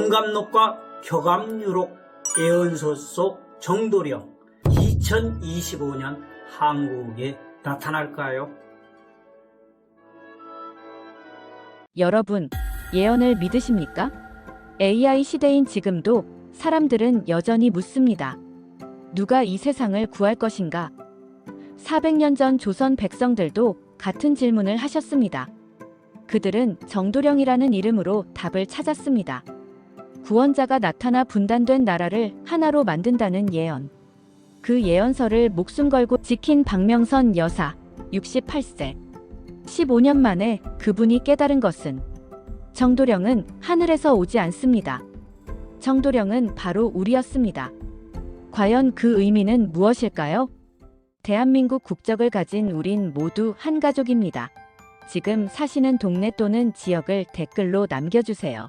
경감록과 격암유록 예언서 속 정도령 2025년 한국에 나타날까요? 여러분, 예언을 믿으십니까? AI 시대인 지금도 사람들은 여전히 묻습니다. 누가 이 세상을 구할 것인가? 400년 전 조선 백성들도 같은 질문을 하셨습니다. 그들은 정도령이라는 이름으로 답을 찾았습니다. 구원자가 나타나 분단된 나라를 하나로 만든다는 예언. 그 예언서를 목숨 걸고 지킨 박명선 여사, 68세. 15년 만에 그분이 깨달은 것은 정도령은 하늘에서 오지 않습니다. 정도령은 바로 우리였습니다. 과연 그 의미는 무엇일까요? 대한민국 국적을 가진 우린 모두 한 가족입니다. 지금 사시는 동네 또는 지역을 댓글로 남겨주세요.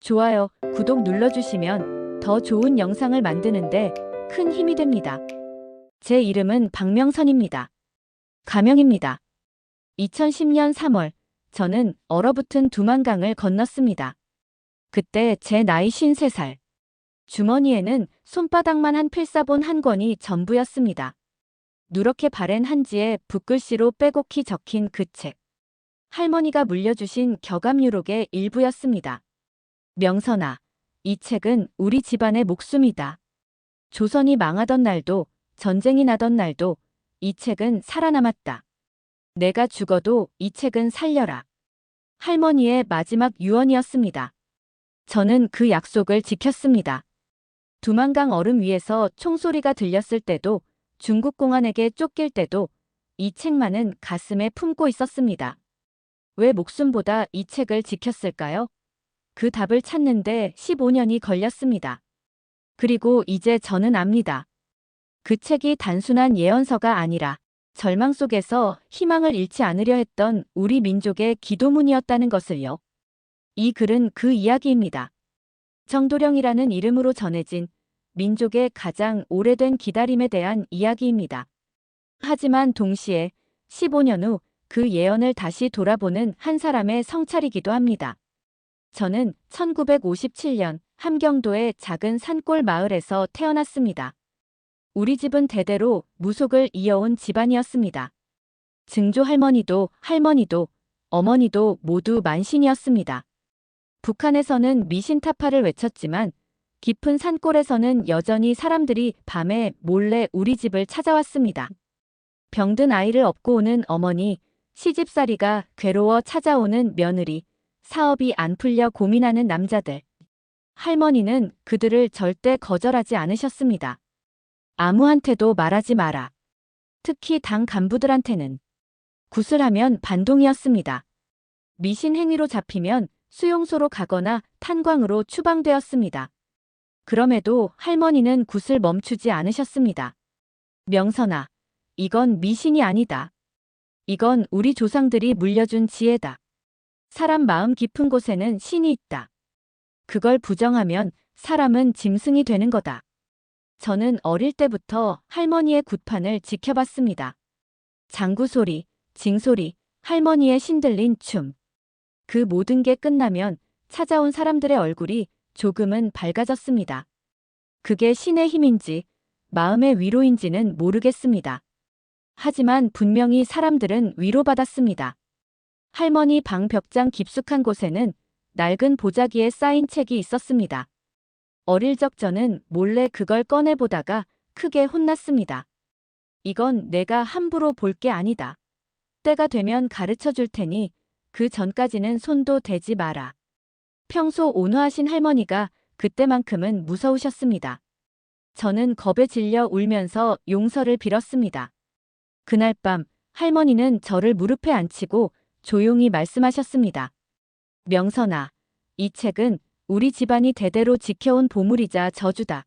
좋아요, 구독 눌러주시면 더 좋은 영상을 만드는데 큰 힘이 됩니다. 제 이름은 박명선입니다. 가명입니다. 2010년 3월, 저는 얼어붙은 두만강을 건넜습니다. 그때 제 나이 53살. 주머니에는 손바닥만 한 필사본 한 권이 전부였습니다. 누렇게 바랜 한지에 붓글씨로 빼곡히 적힌 그 책. 할머니가 물려주신 격암유록의 일부였습니다. 명선아, 이 책은 우리 집안의 목숨이다. 조선이 망하던 날도, 전쟁이 나던 날도 이 책은 살아남았다. 내가 죽어도 이 책은 살려라. 할머니의 마지막 유언이었습니다. 저는 그 약속을 지켰습니다. 두만강 얼음 위에서 총소리가 들렸을 때도, 중국 공안에게 쫓길 때도 이 책만은 가슴에 품고 있었습니다. 왜 목숨보다 이 책을 지켰을까요? 그 답을 찾는데 15년이 걸렸습니다. 그리고 이제 저는 압니다. 그 책이 단순한 예언서가 아니라 절망 속에서 희망을 잃지 않으려 했던 우리 민족의 기도문이었다는 것을요. 이 글은 그 이야기입니다. 정도령이라는 이름으로 전해진 민족의 가장 오래된 기다림에 대한 이야기입니다. 하지만 동시에 15년 후 그 예언을 다시 돌아보는 한 사람의 성찰이기도 합니다. 저는 1957년 함경도의 작은 산골 마을에서 태어났습니다. 우리 집은 대대로 무속을 이어온 집안이었습니다. 증조 할머니도 어머니도 모두 만신이었습니다. 북한에서는 미신타파를 외쳤지만 깊은 산골에서는 여전히 사람들이 밤에 몰래 우리 집을 찾아왔습니다. 병든 아이를 업고 오는 어머니, 시집살이가 괴로워 찾아오는 며느리, 사업이 안 풀려 고민하는 남자들. 할머니는 그들을 절대 거절하지 않으셨습니다. 아무한테도 말하지 마라. 특히 당 간부들한테는. 구슬하면 반동이었습니다. 미신 행위로 잡히면 수용소로 가거나 탄광으로 추방되었습니다. 그럼에도 할머니는 굿을 멈추지 않으셨습니다. 명선아, 이건 미신이 아니다. 이건 우리 조상들이 물려준 지혜다. 사람 마음 깊은 곳에는 신이 있다. 그걸 부정하면 사람은 짐승이 되는 거다. 저는 어릴 때부터 할머니의 굿판을 지켜봤습니다. 장구 소리, 징소리, 할머니의 신들린 춤. 그 모든 게 끝나면 찾아온 사람들의 얼굴이 조금은 밝아졌습니다. 그게 신의 힘인지 마음의 위로인지는 모르겠습니다. 하지만 분명히 사람들은 위로받았습니다. 할머니 방 벽장 깊숙한 곳에는 낡은 보자기에 쌓인 책이 있었습니다. 어릴 적 저는 몰래 그걸 꺼내보다가 크게 혼났습니다. 이건 내가 함부로 볼 게 아니다. 때가 되면 가르쳐 줄 테니 그 전까지는 손도 대지 마라. 평소 온화하신 할머니가 그때만큼은 무서우셨습니다. 저는 겁에 질려 울면서 용서를 빌었습니다. 그날 밤 할머니는 저를 무릎에 앉히고 조용히 말씀하셨습니다. 명선아, 이 책은 우리 집안이 대대로 지켜온 보물이자 저주다.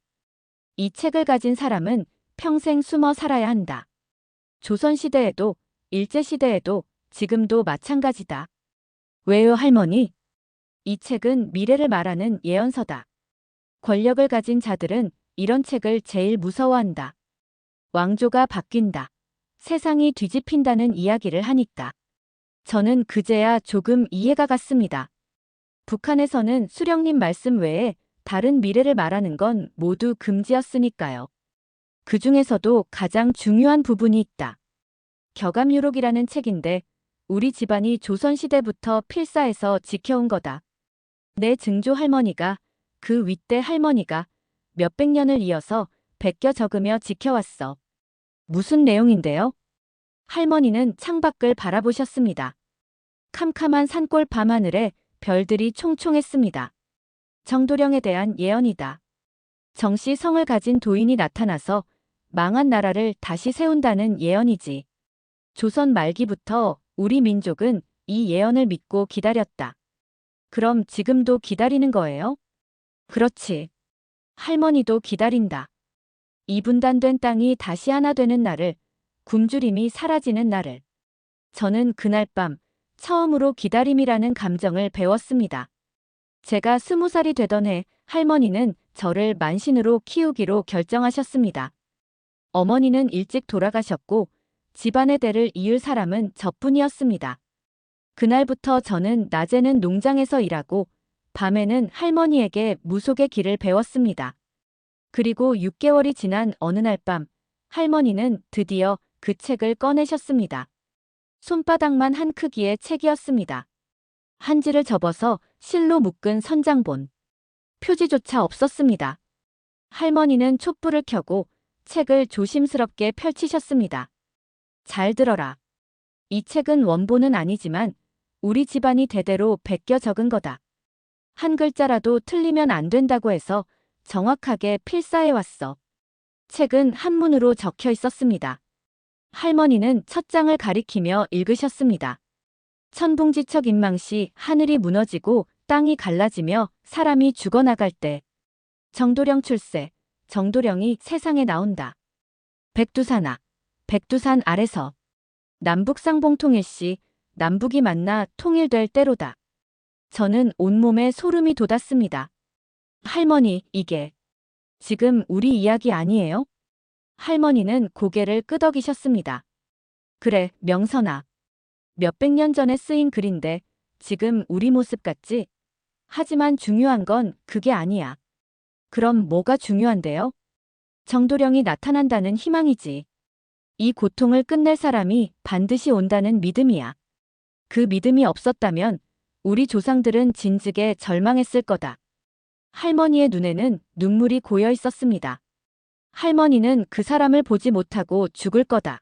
이 책을 가진 사람은 평생 숨어 살아야 한다. 조선시대에도, 일제시대에도, 지금도 마찬가지다. 왜요, 할머니? 이 책은 미래를 말하는 예언서다. 권력을 가진 자들은 이런 책을 제일 무서워한다. 왕조가 바뀐다. 세상이 뒤집힌다는 이야기를 하니까. 저는 그제야 조금 이해가 갔습니다. 북한에서는 수령님 말씀 외에 다른 미래를 말하는 건 모두 금지였으니까요. 그 중에서도 가장 중요한 부분이 있다. 격암유록이라는 책인데 우리 집안이 조선시대부터 필사해서 지켜온 거다. 내 증조 할머니가 그 윗대 할머니가 몇백 년을 이어서 베껴 적으며 지켜왔어. 무슨 내용인데요? 할머니는 창밖을 바라보셨습니다. 캄캄한 산골 밤하늘에 별들이 총총했습니다. 정도령에 대한 예언이다. 정씨 성을 가진 도인이 나타나서 망한 나라를 다시 세운다는 예언이지. 조선 말기부터 우리 민족은 이 예언을 믿고 기다렸다. 그럼 지금도 기다리는 거예요? 그렇지. 할머니도 기다린다. 이 분단된 땅이 다시 하나 되는 날을, 굶주림이 사라지는 날을. 저는 그날 밤 처음으로 기다림이라는 감정을 배웠습니다. 제가 20살이 되던 해 할머니는 저를 만신으로 키우기로 결정하셨습니다. 어머니는 일찍 돌아가셨고 집안의 대를 이을 사람은 저뿐이었습니다. 그날부터 저는 낮에는 농장에서 일하고 밤에는 할머니에게 무속의 길을 배웠습니다. 그리고 6개월이 지난 어느 날 밤 할머니는 드디어 그 책을 꺼내셨습니다. 손바닥만 한 크기의 책이었습니다. 한지를 접어서 실로 묶은 선장본. 표지조차 없었습니다. 할머니는 촛불을 켜고 책을 조심스럽게 펼치셨습니다. 잘 들어라. 이 책은 원본은 아니지만 우리 집안이 대대로 베껴 적은 거다. 한 글자라도 틀리면 안 된다고 해서 정확하게 필사해왔어. 책은 한문으로 적혀 있었습니다. 할머니는 첫 장을 가리키며 읽으셨습니다. 천붕지척 임망시 하늘이 무너지고 땅이 갈라지며 사람이 죽어나갈 때 정도령 출세, 정도령이 세상에 나온다. 백두산아, 백두산 아래서 남북상봉통일시 남북이 만나 통일될 때로다. 저는 온몸에 소름이 돋았습니다. 할머니, 이게 지금 우리 이야기 아니에요? 할머니는 고개를 끄덕이셨습니다. 그래, 명선아. 몇백 년 전에 쓰인 글인데 지금 우리 모습 같지? 하지만 중요한 건 그게 아니야. 그럼 뭐가 중요한데요? 정도령이 나타난다는 희망이지. 이 고통을 끝낼 사람이 반드시 온다는 믿음이야. 그 믿음이 없었다면 우리 조상들은 진즉에 절망했을 거다. 할머니의 눈에는 눈물이 고여 있었습니다. 할머니는 그 사람을 보지 못하고 죽을 거다.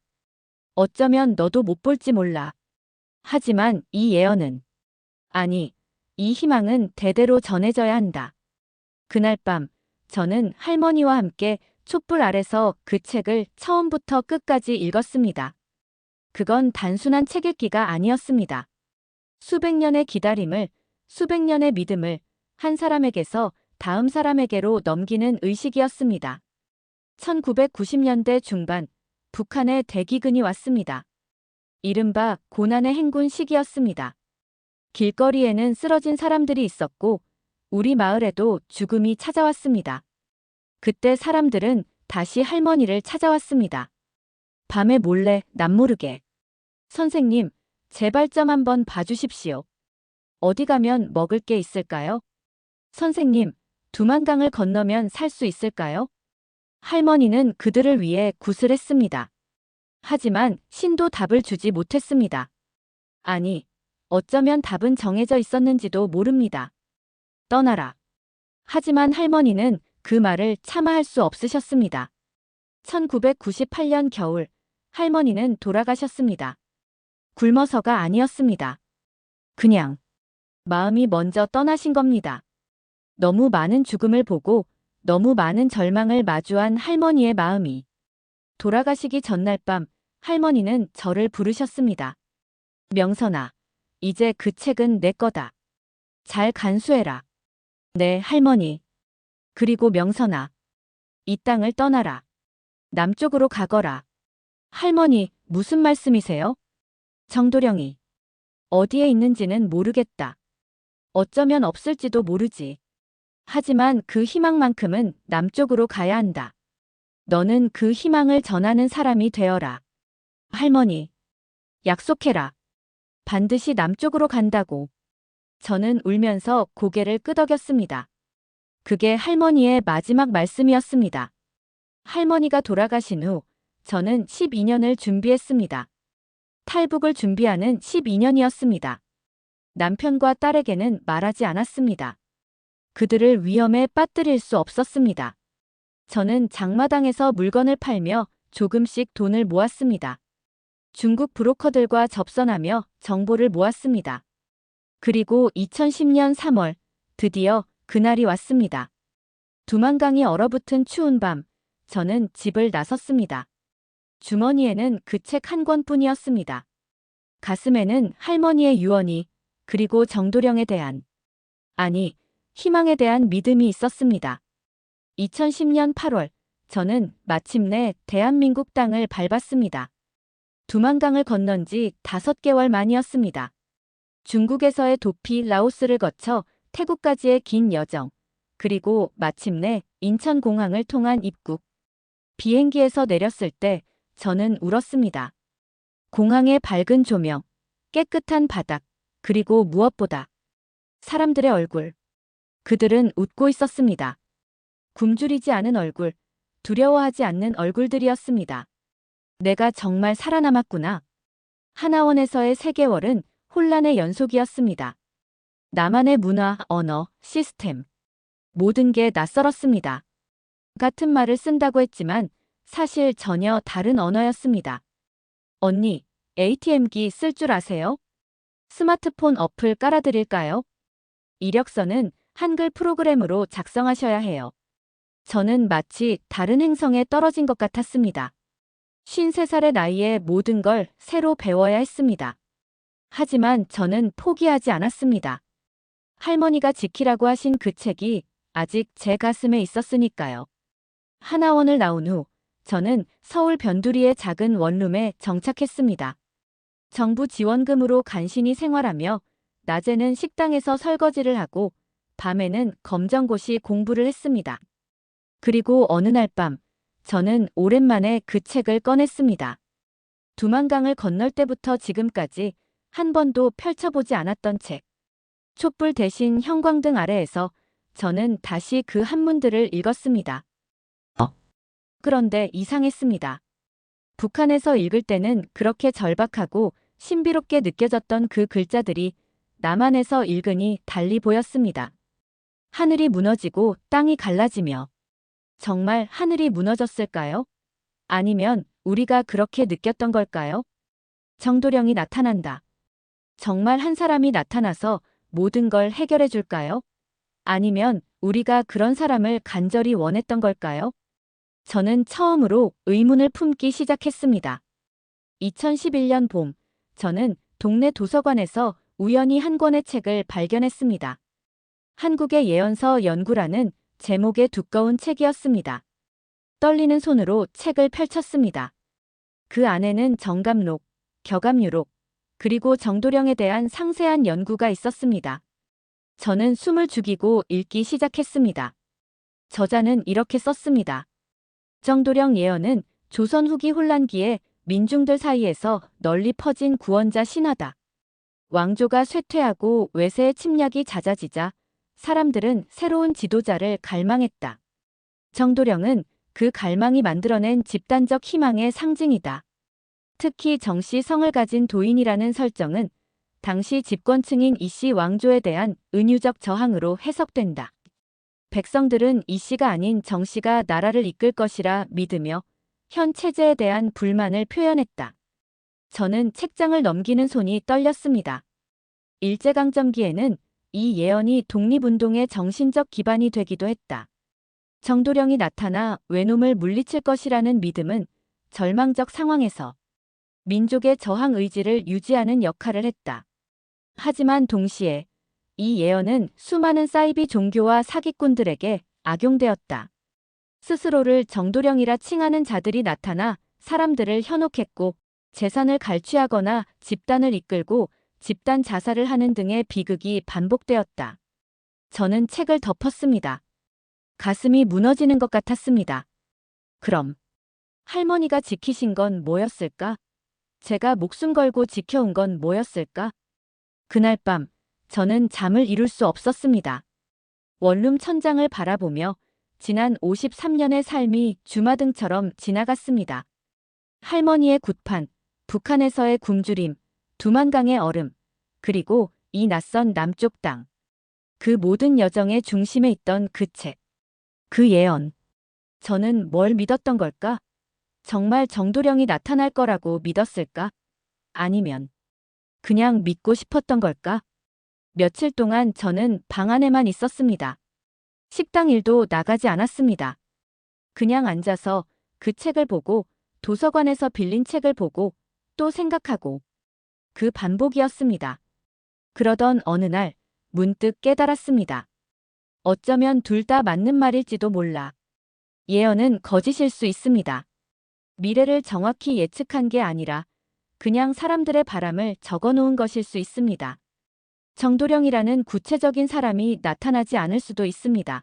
어쩌면 너도 못 볼지 몰라. 하지만 이 예언은, 아니, 이 희망은 대대로 전해져야 한다. 그날 밤 저는 할머니와 함께 촛불 아래서 그 책을 처음부터 끝까지 읽었습니다. 그건 단순한 책 읽기가 아니었습니다. 수백 년의 기다림을, 수백 년의 믿음을 한 사람에게서 다음 사람에게로 넘기는 의식이었습니다. 1990년대 중반 북한에 대기근이 왔습니다. 이른바 고난의 행군 시기였습니다. 길거리에는 쓰러진 사람들이 있었고 우리 마을에도 죽음이 찾아왔습니다. 그때 사람들은 다시 할머니를 찾아왔습니다. 밤에 몰래 남모르게. 선생님, 제발 좀 한번 봐주십시오. 어디 가면 먹을 게 있을까요? 선생님, 두만강을 건너면 살 수 있을까요? 할머니는 그들을 위해 굿을 했습니다. 하지만 신도 답을 주지 못했습니다. 아니, 어쩌면 답은 정해져 있었는지도 모릅니다. 떠나라. 하지만 할머니는 그 말을 차마 할 수 없으셨습니다. 1998년 겨울, 할머니는 돌아가셨습니다. 굶어서가 아니었습니다. 그냥 마음이 먼저 떠나신 겁니다. 너무 많은 죽음을 보고 너무 많은 절망을 마주한 할머니의 마음이. 돌아가시기 전날 밤 할머니는 저를 부르셨습니다. 명선아, 이제 그 책은 내 거다. 잘 간수해라. 네, 할머니. 그리고 명선아, 이 땅을 떠나라. 남쪽으로 가거라. 할머니, 무슨 말씀이세요? 정도령이. 어디에 있는지는 모르겠다. 어쩌면 없을지도 모르지. 하지만 그 희망만큼은 남쪽으로 가야 한다. 너는 그 희망을 전하는 사람이 되어라. 할머니, 약속해라. 반드시 남쪽으로 간다고. 저는 울면서 고개를 끄덕였습니다. 그게 할머니의 마지막 말씀이었습니다. 할머니가 돌아가신 후 저는 12년을 준비했습니다. 탈북을 준비하는 12년이었습니다. 남편과 딸에게는 말하지 않았습니다. 그들을 위험에 빠뜨릴 수 없었습니다. 저는 장마당에서 물건을 팔며 조금씩 돈을 모았습니다. 중국 브로커들과 접선하며 정보를 모았습니다. 그리고 2010년 3월 드디어 그날이 왔습니다. 두만강이 얼어붙은 추운 밤, 저는 집을 나섰습니다. 주머니에는 그 책 한 권뿐이었습니다. 가슴에는 할머니의 유언이, 그리고 정도령에 대한, 아니, 희망에 대한 믿음이 있었습니다. 2010년 8월, 저는 마침내 대한민국 땅을 밟았습니다. 두만강을 건넌 지 5개월 만이었습니다. 중국에서의 도피, 라오스를 거쳐 태국까지의 긴 여정, 그리고 마침내 인천공항을 통한 입국. 비행기에서 내렸을 때 저는 울었습니다. 공항의 밝은 조명, 깨끗한 바닥, 그리고 무엇보다 사람들의 얼굴. 그들은 웃고 있었습니다. 굶주리지 않은 얼굴, 두려워하지 않는 얼굴들이었습니다. 내가 정말 살아남았구나. 하나원에서의 3개월은 혼란의 연속이었습니다. 나만의 문화, 언어, 시스템. 모든 게 낯설었습니다. 같은 말을 쓴다고 했지만 사실 전혀 다른 언어였습니다. 언니, ATM기 쓸 줄 아세요? 스마트폰 어플 깔아드릴까요? 이력서는 한글 프로그램으로 작성하셔야 해요. 저는 마치 다른 행성에 떨어진 것 같았습니다. 53살의 나이에 모든 걸 새로 배워야 했습니다. 하지만 저는 포기하지 않았습니다. 할머니가 지키라고 하신 그 책이 아직 제 가슴에 있었으니까요. 하나원을 나온 후 저는 서울 변두리의 작은 원룸에 정착했습니다. 정부 지원금으로 간신히 생활하며 낮에는 식당에서 설거지를 하고 밤에는 검정고시 공부를 했습니다. 그리고 어느 날 밤 저는 오랜만에 그 책을 꺼냈습니다. 두만강을 건널 때부터 지금까지 한 번도 펼쳐보지 않았던 책. 촛불 대신 형광등 아래에서 저는 다시 그 한문들을 읽었습니다. 그런데 이상했습니다. 북한에서 읽을 때는 그렇게 절박하고 신비롭게 느껴졌던 그 글자들이 남한에서 읽으니 달리 보였습니다. 하늘이 무너지고 땅이 갈라지며. 정말 하늘이 무너졌을까요? 아니면 우리가 그렇게 느꼈던 걸까요? 정도령이 나타난다. 정말 한 사람이 나타나서 모든 걸 해결해 줄까요? 아니면 우리가 그런 사람을 간절히 원했던 걸까요? 저는 처음으로 의문을 품기 시작했습니다. 2011년 봄, 저는 동네 도서관에서 우연히 한 권의 책을 발견했습니다. 한국의 예언서 연구라는 제목의 두꺼운 책이었습니다. 떨리는 손으로 책을 펼쳤습니다. 그 안에는 정감록, 격암유록, 그리고 정도령에 대한 상세한 연구가 있었습니다. 저는 숨을 죽이고 읽기 시작했습니다. 저자는 이렇게 썼습니다. 정도령 예언은 조선 후기 혼란기에 민중들 사이에서 널리 퍼진 구원자 신화다. 왕조가 쇠퇴하고 외세의 침략이 잦아지자 사람들은 새로운 지도자를 갈망했다. 정도령은 그 갈망이 만들어낸 집단적 희망의 상징이다. 특히 정씨 성을 가진 도인이라는 설정은 당시 집권층인 이씨 왕조에 대한 은유적 저항으로 해석된다. 백성들은 이씨가 아닌 정씨가 나라를 이끌 것이라 믿으며 현 체제에 대한 불만을 표현했다. 저는 책장을 넘기는 손이 떨렸습니다. 일제강점기에는 이 예언이 독립운동의 정신적 기반이 되기도 했다. 정도령이 나타나 외놈을 물리칠 것이라는 믿음은 절망적 상황에서 민족의 저항 의지를 유지하는 역할을 했다. 하지만 동시에 이 예언은 수많은 사이비 종교와 사기꾼들에게 악용되었다. 스스로를 정도령이라 칭하는 자들이 나타나 사람들을 현혹했고 재산을 갈취하거나 집단을 이끌고 집단 자살을 하는 등의 비극이 반복되었다. 저는 책을 덮었습니다. 가슴이 무너지는 것 같았습니다. 그럼 할머니가 지키신 건 뭐였을까? 제가 목숨 걸고 지켜온 건 뭐였을까? 그날 밤 저는 잠을 이룰 수 없었습니다. 원룸 천장을 바라보며 지난 53년의 삶이 주마등처럼 지나갔습니다. 할머니의 굿판, 북한에서의 굶주림, 두만강의 얼음, 그리고 이 낯선 남쪽 땅. 그 모든 여정의 중심에 있던 그 책. 그 예언. 저는 뭘 믿었던 걸까? 정말 정도령이 나타날 거라고 믿었을까? 아니면 그냥 믿고 싶었던 걸까? 며칠 동안 저는 방 안에만 있었습니다. 식당 일도 나가지 않았습니다. 그냥 앉아서 그 책을 보고 도서관에서 빌린 책을 보고 또 생각하고 그 반복이었습니다. 그러던 어느 날 문득 깨달았습니다. 어쩌면 둘 다 맞는 말일지도 몰라. 예언은 거짓일 수 있습니다. 미래를 정확히 예측한 게 아니라 그냥 사람들의 바람을 적어놓은 것일 수 있습니다. 정도령이라는 구체적인 사람이 나타나지 않을 수도 있습니다.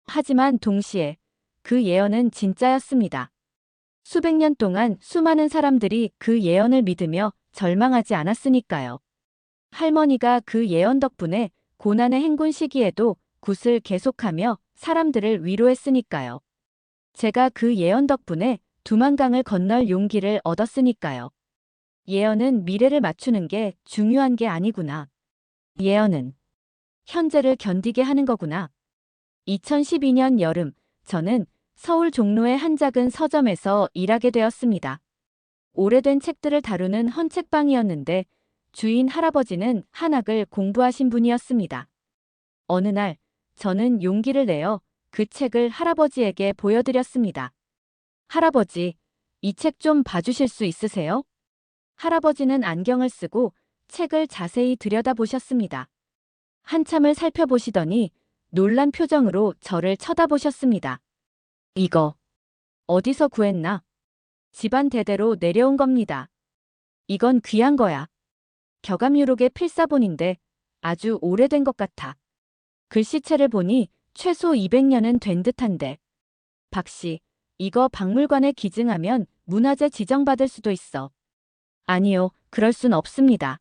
하지만 동시에 그 예언은 진짜였습니다. 수백 년 동안 수많은 사람들이 그 예언을 믿으며 절망하지 않았으니까요. 할머니가 그 예언 덕분에 고난의 행군 시기에도 굿을 계속하며 사람들을 위로했으니까요. 제가 그 예언 덕분에 두만강을 건널 용기를 얻었으니까요. 예언은 미래를 맞추는 게 중요한 게 아니구나. 예언은 현재를 견디게 하는 거구나. 2012년 여름, 저는 서울 종로의 한 작은 서점에서 일하게 되었습니다. 오래된 책들을 다루는 헌책방이었는데 주인 할아버지는 한학을 공부하신 분이었습니다. 어느 날 저는 용기를 내어 그 책을 할아버지에게 보여드렸습니다. 할아버지, 이 책 좀 봐주실 수 있으세요? 할아버지는 안경을 쓰고 책을 자세히 들여다보셨습니다. 한참을 살펴보시더니 놀란 표정으로 저를 쳐다보셨습니다. 이거 어디서 구했나? 집안 대대로 내려온 겁니다. 이건 귀한 거야. 격암유록의 필사본인데 아주 오래된 것 같아. 글씨체를 보니 최소 200년은 된 듯한데. 박씨, 이거 박물관에 기증하면 문화재 지정받을 수도 있어. 아니요, 그럴 순 없습니다.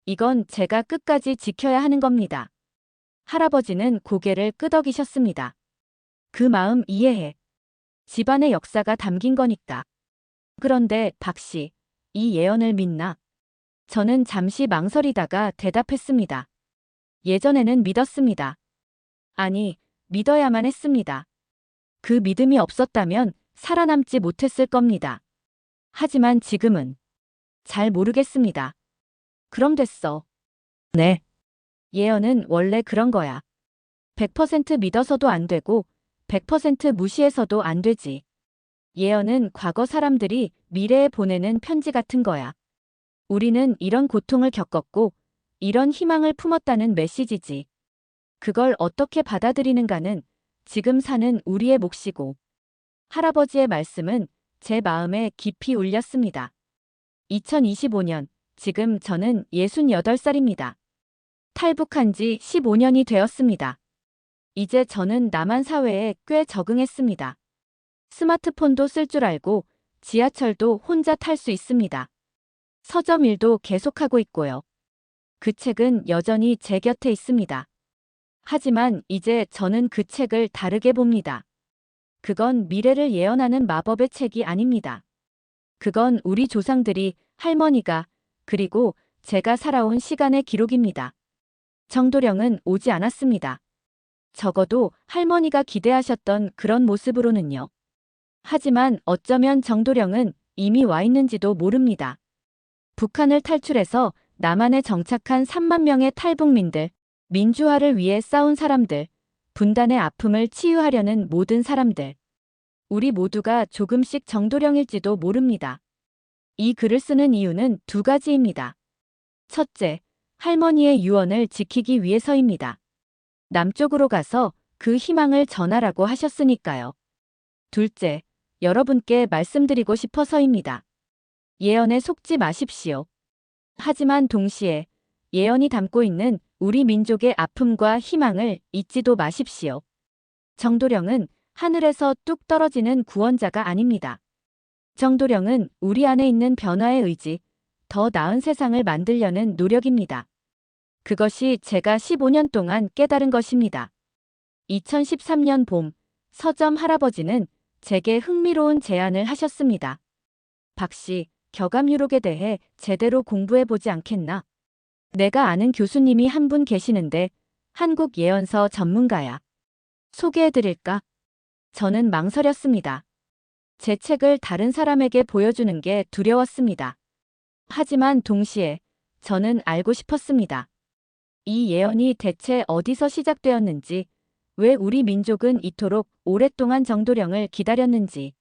이건 제가 끝까지 지켜야 하는 겁니다. 할아버지는 고개를 끄덕이셨습니다. 그 마음 이해해. 집안의 역사가 담긴 거니까. 그런데 박씨, 이 예언을 믿나? 저는 잠시 망설이다가 대답했습니다. 예전에는 믿었습니다. 아니, 믿어야만 했습니다. 그 믿음이 없었다면 살아남지 못했을 겁니다. 하지만 지금은 잘 모르겠습니다. 그럼 됐어. 네. 예언은 원래 그런 거야. 100% 믿어서도 안 되고 100% 무시해서도 안 되지. 예언은 과거 사람들이 미래에 보내는 편지 같은 거야. 우리는 이런 고통을 겪었고 이런 희망을 품었다는 메시지지. 그걸 어떻게 받아들이는가는 지금 사는 우리의 몫이고. 할아버지의 말씀은 제 마음에 깊이 울렸습니다. 2025년, 지금 저는 68살입니다. 탈북한 지 15년이 되었습니다. 이제 저는 남한 사회에 꽤 적응했습니다. 스마트폰도 쓸 줄 알고 지하철도 혼자 탈 수 있습니다. 서점 일도 계속하고 있고요. 그 책은 여전히 제 곁에 있습니다. 하지만 이제 저는 그 책을 다르게 봅니다. 그건 미래를 예언하는 마법의 책이 아닙니다. 그건 우리 조상들이, 할머니가, 그리고 제가 살아온 시간의 기록입니다. 정도령은 오지 않았습니다. 적어도 할머니가 기대하셨던 그런 모습으로는요. 하지만 어쩌면 정도령은 이미 와 있는지도 모릅니다. 북한을 탈출해서 남한에 정착한 3만 명의 탈북민들, 민주화를 위해 싸운 사람들, 분단의 아픔을 치유하려는 모든 사람들. 우리 모두가 조금씩 정도령일지도 모릅니다. 이 글을 쓰는 이유는 두 가지입니다. 첫째, 할머니의 유언을 지키기 위해서입니다. 남쪽으로 가서 그 희망을 전하라고 하셨으니까요. 둘째, 여러분께 말씀드리고 싶어서입니다. 예언에 속지 마십시오. 하지만 동시에 예언이 담고 있는 우리 민족의 아픔과 희망을 잊지도 마십시오. 정도령은 하늘에서 뚝 떨어지는 구원자가 아닙니다. 정도령은 우리 안에 있는 변화의 의지, 더 나은 세상을 만들려는 노력입니다. 그것이 제가 15년 동안 깨달은 것입니다. 2013년 봄, 서점 할아버지는 제게 흥미로운 제안을 하셨습니다. 박 씨, 격암유록에 대해 제대로 공부해보지 않겠나? 내가 아는 교수님이 한 분 계시는데 한국 예언서 전문가야. 소개해드릴까? 저는 망설였습니다. 제 책을 다른 사람에게 보여주는 게 두려웠습니다. 하지만 동시에 저는 알고 싶었습니다. 이 예언이 대체 어디서 시작되었는지, 왜 우리 민족은 이토록 오랫동안 정도령을 기다렸는지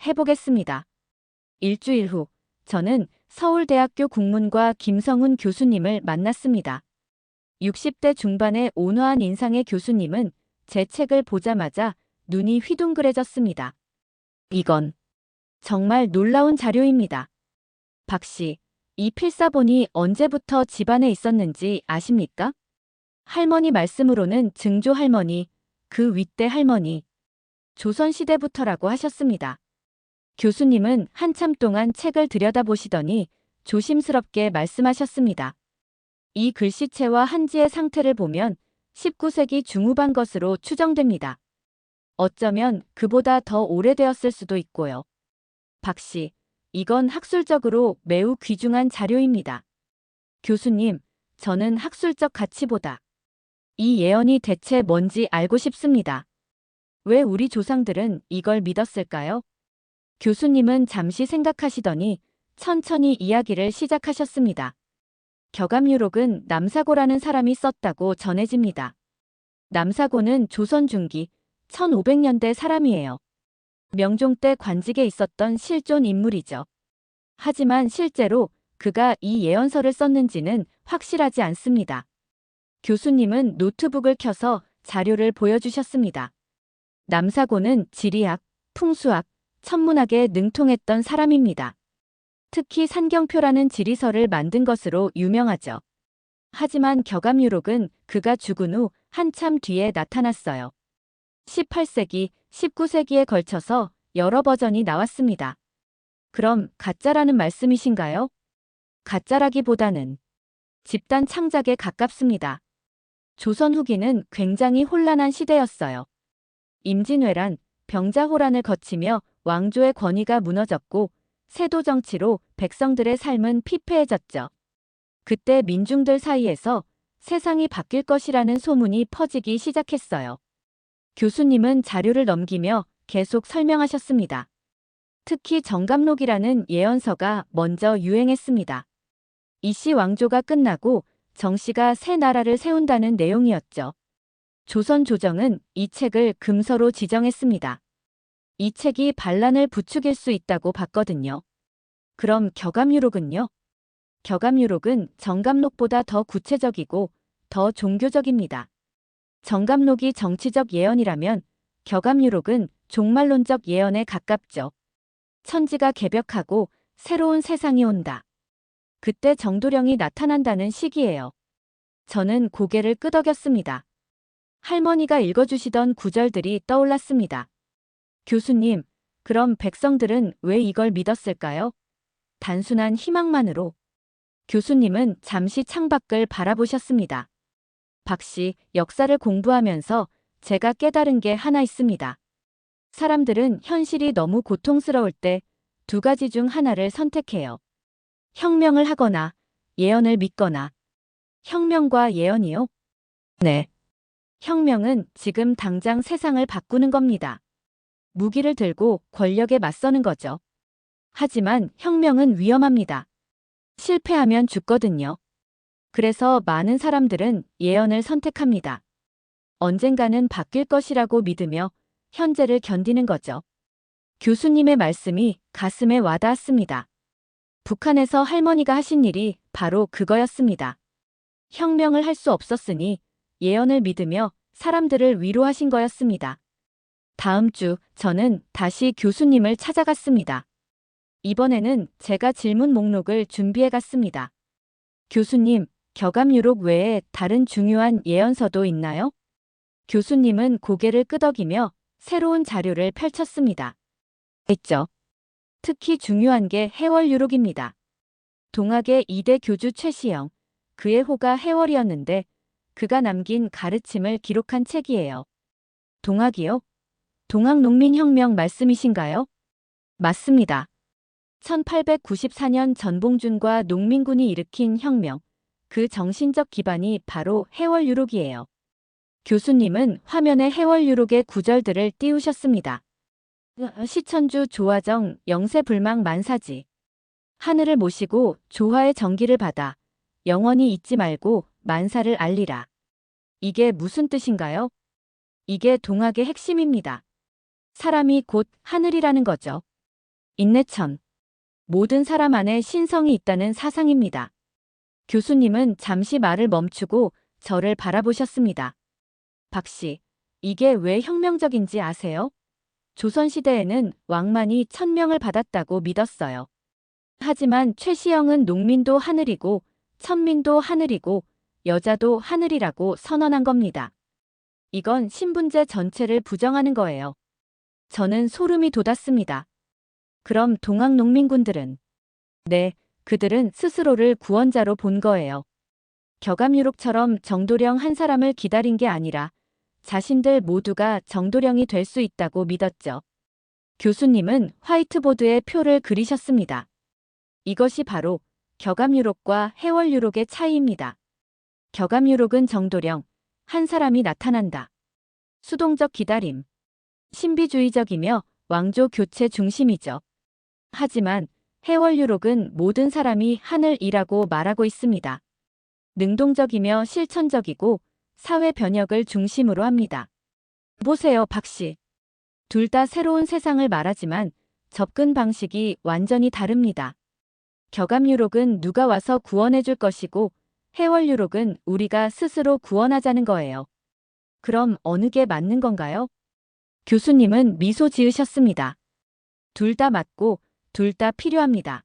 해보겠습니다. 일주일 후, 저는 서울대학교 국문과 김성훈 교수님을 만났습니다. 60대 중반의 온화한 인상의 교수님은 제 책을 보자마자 눈이 휘둥그레졌습니다. 이건 정말 놀라운 자료입니다. 박 씨, 이 필사본이 언제부터 집안에 있었는지 아십니까? 할머니 말씀으로는 증조 할머니, 그 윗대 할머니, 조선시대부터라고 하셨습니다. 교수님은 한참 동안 책을 들여다보시더니 조심스럽게 말씀하셨습니다. 이 글씨체와 한지의 상태를 보면 19세기 중후반 것으로 추정됩니다. 어쩌면 그보다 더 오래되었을 수도 있고요. 박 씨, 이건 학술적으로 매우 귀중한 자료입니다. 교수님, 저는 학술적 가치보다 이 예언이 대체 뭔지 알고 싶습니다. 왜 우리 조상들은 이걸 믿었을까요? 교수님은 잠시 생각하시더니 천천히 이야기를 시작하셨습니다. 격암유록은 남사고라는 사람이 썼다고 전해집니다. 남사고는 조선 중기 1500년대 사람이에요. 명종 때 관직에 있었던 실존 인물이죠. 하지만 실제로 그가 이 예언서를 썼는지는 확실하지 않습니다. 교수님은 노트북을 켜서 자료를 보여주셨습니다. 남사고는 지리학, 풍수학, 천문학에 능통했던 사람입니다. 특히 산경표라는 지리서를 만든 것으로 유명하죠. 하지만 격암유록은 그가 죽은 후 한참 뒤에 나타났어요. 18세기, 19세기에 걸쳐서 여러 버전이 나왔습니다. 그럼 가짜라는 말씀이신가요? 가짜라기보다는 집단 창작에 가깝습니다. 조선 후기는 굉장히 혼란한 시대였어요. 임진왜란, 병자호란을 거치며 왕조의 권위가 무너졌고 세도 정치로 백성들의 삶은 피폐해졌죠. 그때 민중들 사이에서 세상이 바뀔 것이라는 소문이 퍼지기 시작했어요. 교수님은 자료를 넘기며 계속 설명하셨습니다. 특히 정감록이라는 예언서가 먼저 유행했습니다. 이씨 왕조가 끝나고 정씨가 새 나라를 세운다는 내용이었죠. 조선 조정은 이 책을 금서로 지정했습니다. 이 책이 반란을 부추길 수 있다고 봤거든요. 그럼 격암유록은요? 격암유록은 정감록보다 더 구체적이고 더 종교적입니다. 정감록이 정치적 예언이라면 격암유록은 종말론적 예언에 가깝죠. 천지가 개벽하고 새로운 세상이 온다. 그때 정도령이 나타난다는 시기예요. 저는 고개를 끄덕였습니다. 할머니가 읽어주시던 구절들이 떠올랐습니다. 교수님, 그럼 백성들은 왜 이걸 믿었을까요? 단순한 희망만으로. 교수님은 잠시 창밖을 바라보셨습니다. 박 씨, 역사를 공부하면서 제가 깨달은 게 하나 있습니다. 사람들은 현실이 너무 고통스러울 때 두 가지 중 하나를 선택해요. 혁명을 하거나 예언을 믿거나. 혁명과 예언이요? 네. 혁명은 지금 당장 세상을 바꾸는 겁니다. 무기를 들고 권력에 맞서는 거죠. 하지만 혁명은 위험합니다. 실패하면 죽거든요. 그래서 많은 사람들은 예언을 선택합니다. 언젠가는 바뀔 것이라고 믿으며 현재를 견디는 거죠. 교수님의 말씀이 가슴에 와닿았습니다. 북한에서 할머니가 하신 일이 바로 그거였습니다. 혁명을 할 수 없었으니 예언을 믿으며 사람들을 위로하신 거였습니다. 다음 주 저는 다시 교수님을 찾아갔습니다. 이번에는 제가 질문 목록을 준비해 갔습니다. 교수님, 격암유록 외에 다른 중요한 예언서도 있나요? 교수님은 고개를 끄덕이며 새로운 자료를 펼쳤습니다. 있죠. 특히 중요한 게 해월유록입니다. 동학의 2대 교주 최시영, 그의 호가 해월이었는데 그가 남긴 가르침을 기록한 책이에요. 동학이요? 동학농민혁명 말씀이신가요? 맞습니다. 1894년 전봉준과 농민군이 일으킨 혁명, 그 정신적 기반이 바로 해월유록이에요. 교수님은 화면에 해월유록의 구절들을 띄우셨습니다. 시천주 조화정 영세불망 만사지. 하늘을 모시고 조화의 정기를 받아 영원히 잊지 말고 만사를 알리라. 이게 무슨 뜻인가요? 이게 동학의 핵심입니다. 사람이 곧 하늘이라는 거죠. 인내천. 모든 사람 안에 신성이 있다는 사상입니다. 교수님은 잠시 말을 멈추고 저를 바라보셨습니다. 박씨, 이게 왜 혁명적인지 아세요? 조선시대에는 왕만이 1000명을 받았다고 믿었어요. 하지만 최시영은 농민도 하늘이고 천민도 하늘이고 여자도 하늘이라고 선언한 겁니다. 이건 신분제 전체를 부정하는 거예요. 저는 소름이 돋았습니다. 그럼 동학 농민군들은? 네, 그들은 스스로를 구원자로 본 거예요. 격암유록처럼 정도령 한 사람을 기다린 게 아니라 자신들 모두가 정도령이 될 수 있다고 믿었죠. 교수님은 화이트보드에 표를 그리셨습니다. 이것이 바로 격암유록과 해월유록의 차이입니다. 격암유록은 정도령, 한 사람이 나타난다. 수동적 기다림. 신비주의적이며 왕조 교체 중심이죠. 하지만 해월유록은 모든 사람이 하늘이라고 말하고 있습니다. 능동적이며 실천적이고 사회 변혁을 중심으로 합니다. 보세요, 박씨. 둘 다 새로운 세상을 말하지만 접근 방식이 완전히 다릅니다. 격암유록은 누가 와서 구원해 줄 것이고 해월유록은 우리가 스스로 구원하자는 거예요. 그럼 어느 게 맞는 건가요? 교수님은 미소 지으셨습니다. 둘 다 맞고 둘 다 필요합니다.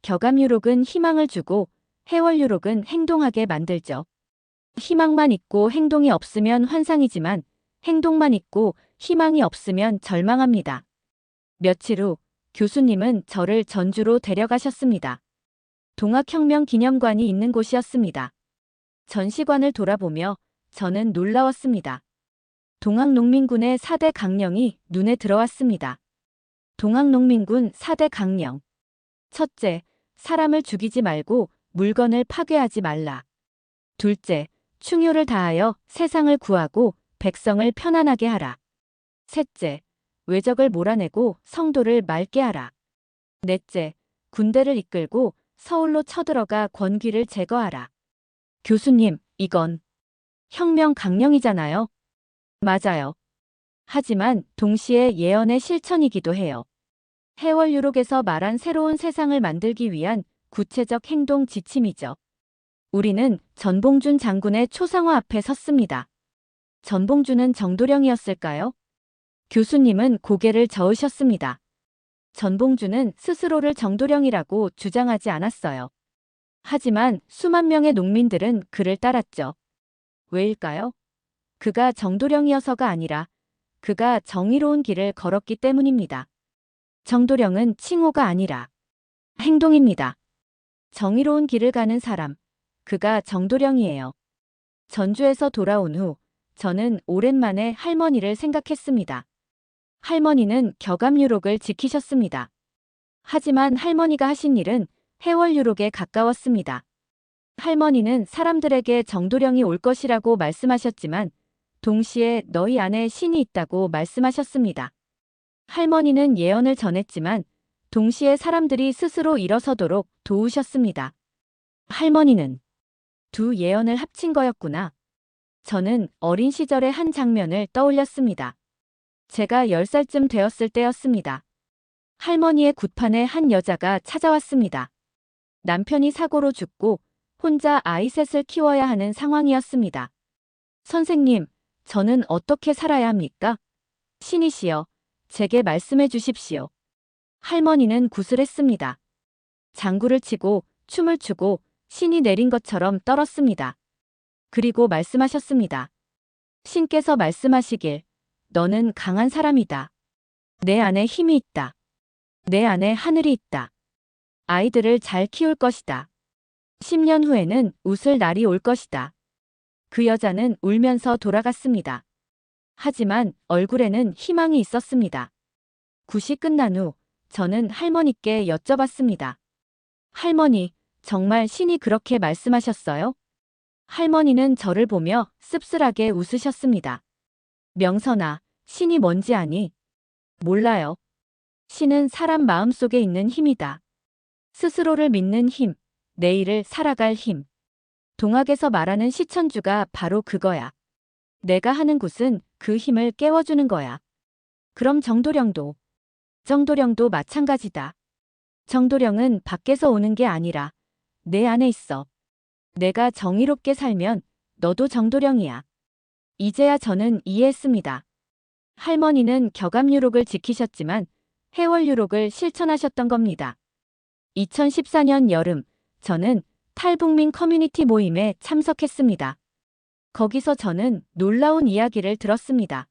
격암유록은 희망을 주고 해월유록은 행동하게 만들죠. 희망만 있고 행동이 없으면 환상이지만 행동만 있고 희망이 없으면 절망합니다. 며칠 후 교수님은 저를 전주로 데려가셨습니다. 동학혁명 기념관이 있는 곳이었습니다. 전시관을 돌아보며 저는 놀라웠습니다. 동학농민군의 4대 강령이 눈에 들어왔습니다. 동학농민군 4대 강령. 첫째, 사람을 죽이지 말고 물건을 파괴하지 말라. 둘째, 충효를 다하여 세상을 구하고 백성을 편안하게 하라. 셋째, 외적을 몰아내고 성도를 맑게 하라. 넷째, 군대를 이끌고 서울로 쳐들어가 권귀를 제거하라. 교수님, 이건 혁명 강령이잖아요. 맞아요. 하지만 동시에 예언의 실천이기도 해요. 해월유록에서 말한 새로운 세상을 만들기 위한 구체적 행동 지침이죠. 우리는 전봉준 장군의 초상화 앞에 섰습니다. 전봉준은 정도령이었을까요? 교수님은 고개를 저으셨습니다. 전봉준은 스스로를 정도령이라고 주장하지 않았어요. 하지만 수만 명의 농민들은 그를 따랐죠. 왜일까요? 그가 정도령이어서가 아니라 그가 정의로운 길을 걸었기 때문입니다. 정도령은 칭호가 아니라 행동입니다. 정의로운 길을 가는 사람, 그가 정도령이에요. 전주에서 돌아온 후 저는 오랜만에 할머니를 생각했습니다. 할머니는 격암유록을 지키셨습니다. 하지만 할머니가 하신 일은 해월유록에 가까웠습니다. 할머니는 사람들에게 정도령이 올 것이라고 말씀하셨지만 동시에 너희 안에 신이 있다고 말씀하셨습니다. 할머니는 예언을 전했지만 동시에 사람들이 스스로 일어서도록 도우셨습니다. 할머니는 두 예언을 합친 거였구나. 저는 어린 시절의 한 장면을 떠올렸습니다. 제가 10살쯤 되었을 때였습니다. 할머니의 굿판에 한 여자가 찾아왔습니다. 남편이 사고로 죽고 혼자 아이 셋을 키워야 하는 상황이었습니다. 선생님, 저는 어떻게 살아야 합니까? 신이시여, 제게 말씀해 주십시오. 할머니는 구슬했습니다. 장구를 치고 춤을 추고 신이 내린 것처럼 떨었습니다. 그리고 말씀하셨습니다. 신께서 말씀하시길, 너는 강한 사람이다. 내 안에 힘이 있다. 내 안에 하늘이 있다. 아이들을 잘 키울 것이다. 10년 후에는 웃을 날이 올 것이다. 그 여자는 울면서 돌아갔습니다. 하지만 얼굴에는 희망이 있었습니다. 굿이 끝난 후 저는 할머니께 여쭤봤습니다. 할머니, 정말 신이 그렇게 말씀하셨어요? 할머니는 저를 보며 씁쓸하게 웃으셨습니다. 명선아, 신이 뭔지 아니? 몰라요. 신은 사람 마음속에 있는 힘이다. 스스로를 믿는 힘, 내일을 살아갈 힘. 동학에서 말하는 시천주가 바로 그거야. 내가 하는 굿은 그 힘을 깨워주는 거야. 그럼 정도령도 마찬가지다. 정도령은 밖에서 오는 게 아니라 내 안에 있어. 내가 정의롭게 살면 너도 정도령이야. 이제야 저는 이해했습니다. 할머니는 격압유록을 지키셨지만 해월유록을 실천하셨던 겁니다. 2014년 여름, 저는 탈북민 커뮤니티 모임에 참석했습니다. 거기서 저는 놀라운 이야기를 들었습니다.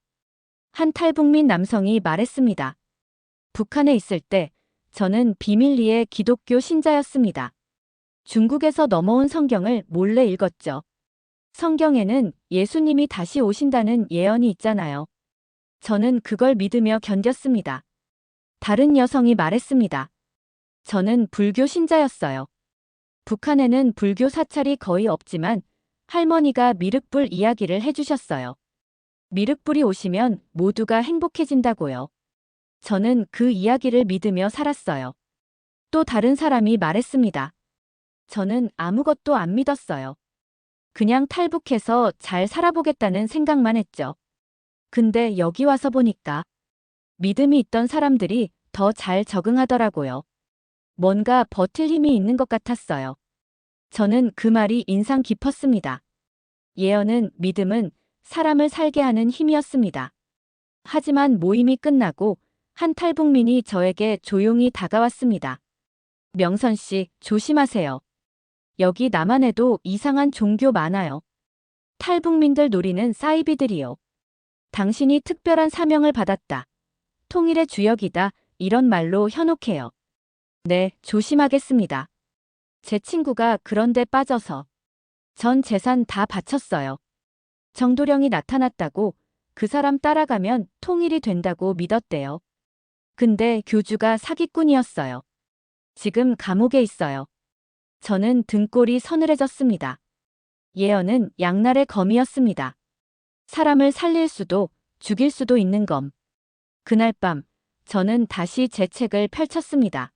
한 탈북민 남성이 말했습니다. 북한에 있을 때 저는 비밀리에 기독교 신자였습니다. 중국에서 넘어온 성경을 몰래 읽었죠. 성경에는 예수님이 다시 오신다는 예언이 있잖아요. 저는 그걸 믿으며 견뎠습니다. 다른 여성이 말했습니다. 저는 불교 신자였어요. 북한에는 불교 사찰이 거의 없지만 할머니가 미륵불 이야기를 해주셨어요. 미륵불이 오시면 모두가 행복해진다고요. 저는 그 이야기를 믿으며 살았어요. 또 다른 사람이 말했습니다. 저는 아무것도 안 믿었어요. 그냥 탈북해서 잘 살아보겠다는 생각만 했죠. 근데 여기 와서 보니까 믿음이 있던 사람들이 더 잘 적응하더라고요. 뭔가 버틸 힘이 있는 것 같았어요. 저는 그 말이 인상 깊었습니다. 예언은 믿음은 사람을 살게 하는 힘이었습니다. 하지만 모임이 끝나고 한 탈북민이 저에게 조용히 다가왔습니다. 명선 씨, 조심하세요. 여기 남한에도 이상한 종교 많아요. 탈북민들 노리는 사이비들이요. 당신이 특별한 사명을 받았다. 통일의 주역이다. 이런 말로 현혹해요. 네, 조심하겠습니다. 제 친구가 그런데 빠져서 전 재산 다 바쳤어요. 정도령이 나타났다고 그 사람 따라가면 통일이 된다고 믿었대요. 근데 교주가 사기꾼이었어요. 지금 감옥에 있어요. 저는 등골이 서늘해졌습니다. 예언은 양날의 검이었습니다. 사람을 살릴 수도 죽일 수도 있는 검. 그날 밤 저는 다시 제 책을 펼쳤습니다.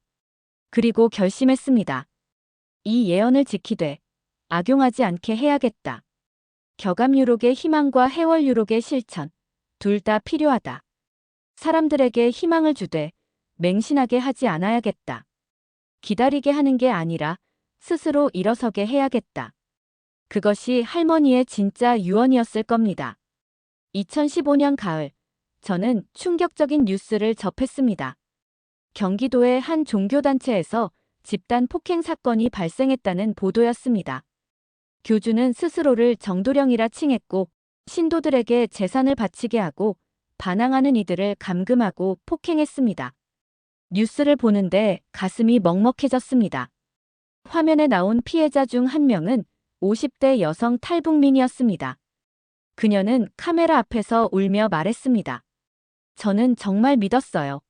그리고 결심했습니다. 이 예언을 지키되 악용하지 않게 해야겠다. 격압유록의 희망과 해월유록의 실천, 둘 다 필요하다. 사람들에게 희망을 주되 맹신하게 하지 않아야겠다. 기다리게 하는 게 아니라 스스로 일어서게 해야겠다. 그것이 할머니의 진짜 유언이었을 겁니다. 2015년 가을, 저는 충격적인 뉴스를 접했습니다. 경기도의 한 종교단체에서 집단 폭행 사건이 발생했다는 보도였습니다. 교주는 스스로를 정도령이라 칭했고 신도들에게 재산을 바치게 하고 반항하는 이들을 감금하고 폭행했습니다. 뉴스를 보는데 가슴이 먹먹해졌습니다. 화면에 나온 피해자 중 한 명은 50대 여성 탈북민이었습니다. 그녀는 카메라 앞에서 울며 말했습니다. 저는 정말 믿었어요.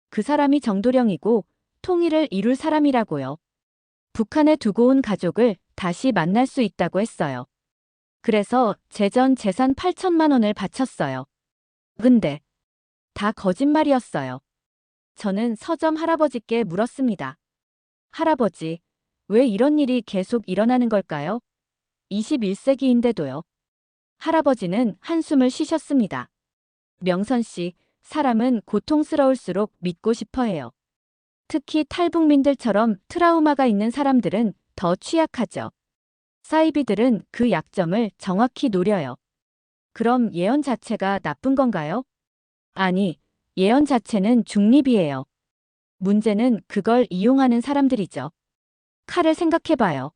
그 사람이 정도령이고 통일을 이룰 사람이라고요. 북한에 두고 온 가족을 다시 만날 수 있다고 했어요. 그래서 전 재산 8천만 원을 바쳤어요. 근데 다 거짓말이었어요. 저는 서점 할아버지께 물었습니다. 할아버지, 왜 이런 일이 계속 일어나는 걸까요? 21세기인데도요. 할아버지는 한숨을 쉬셨습니다. 명선 씨, 사람은 고통스러울수록 믿고 싶어 해요. 특히 탈북민들처럼 트라우마가 있는 사람들은 더 취약하죠. 사이비들은 그 약점을 정확히 노려요. 그럼 예언 자체가 나쁜 건가요? 아니, 예언 자체는 중립이에요. 문제는 그걸 이용하는 사람들이죠. 칼을 생각해봐요.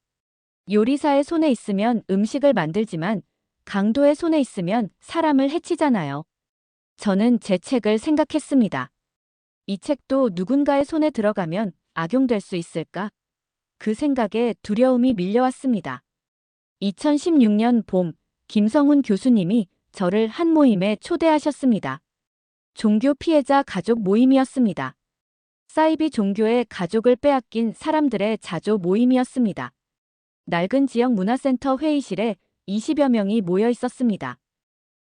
요리사의 손에 있으면 음식을 만들지만 강도의 손에 있으면 사람을 해치잖아요. 저는 제 책을 생각했습니다. 이 책도 누군가의 손에 들어가면 악용될 수 있을까? 그 생각에 두려움이 밀려왔습니다. 2016년 봄, 김성훈 교수님이 저를 한 모임에 초대하셨습니다. 종교 피해자 가족 모임이었습니다. 사이비 종교의 가족을 빼앗긴 사람들의 자조 모임이었습니다. 낡은 지역 문화센터 회의실에 20여 명이 모여 있었습니다.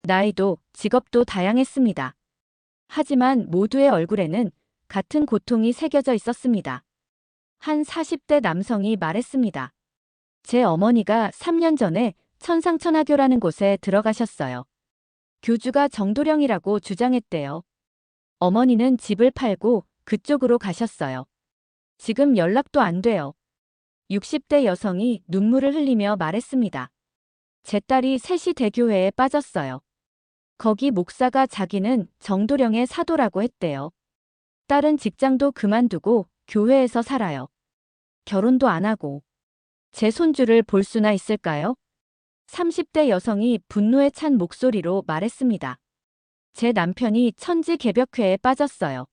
나이도 직업도 다양했습니다. 하지만 모두의 얼굴에는 같은 고통이 새겨져 있었습니다. 한 40대 남성이 말했습니다. 제 어머니가 3년 전에 천상천하교라는 곳에 들어가셨어요. 교주가 정도령이라고 주장했대요. 어머니는 집을 팔고 그쪽으로 가셨어요. 지금 연락도 안 돼요. 60대 여성이 눈물을 흘리며 말했습니다. 제 딸이 셋이 대교회에 빠졌어요. 거기 목사가 자기는 정도령의 사도라고 했대요. 딸은 직장도 그만두고 교회에서 살아요. 결혼도 안 하고. 제 손주를 볼 수나 있을까요? 30대 여성이 분노에 찬 목소리로 말했습니다. 제 남편이 천지개벽회에 빠졌어요.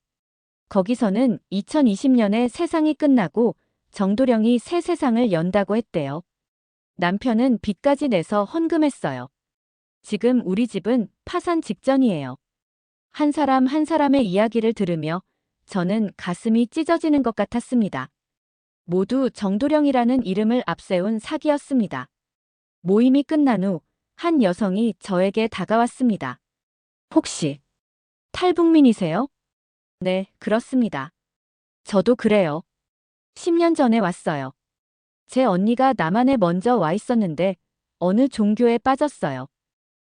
거기서는 2020년에 세상이 끝나고 정도령이 새 세상을 연다고 했대요. 남편은 빚까지 내서 헌금했어요. 지금 우리 집은 파산 직전이에요. 한 사람 한 사람의 이야기를 들으며 저는 가슴이 찢어지는 것 같았습니다. 모두 정도령이라는 이름을 앞세운 사기였습니다. 모임이 끝난 후 한 여성이 저에게 다가왔습니다. 혹시 탈북민이세요? 네, 그렇습니다. 저도 그래요. 10년 전에 왔어요. 제 언니가 남한에 먼저 와 있었는데 어느 종교에 빠졌어요.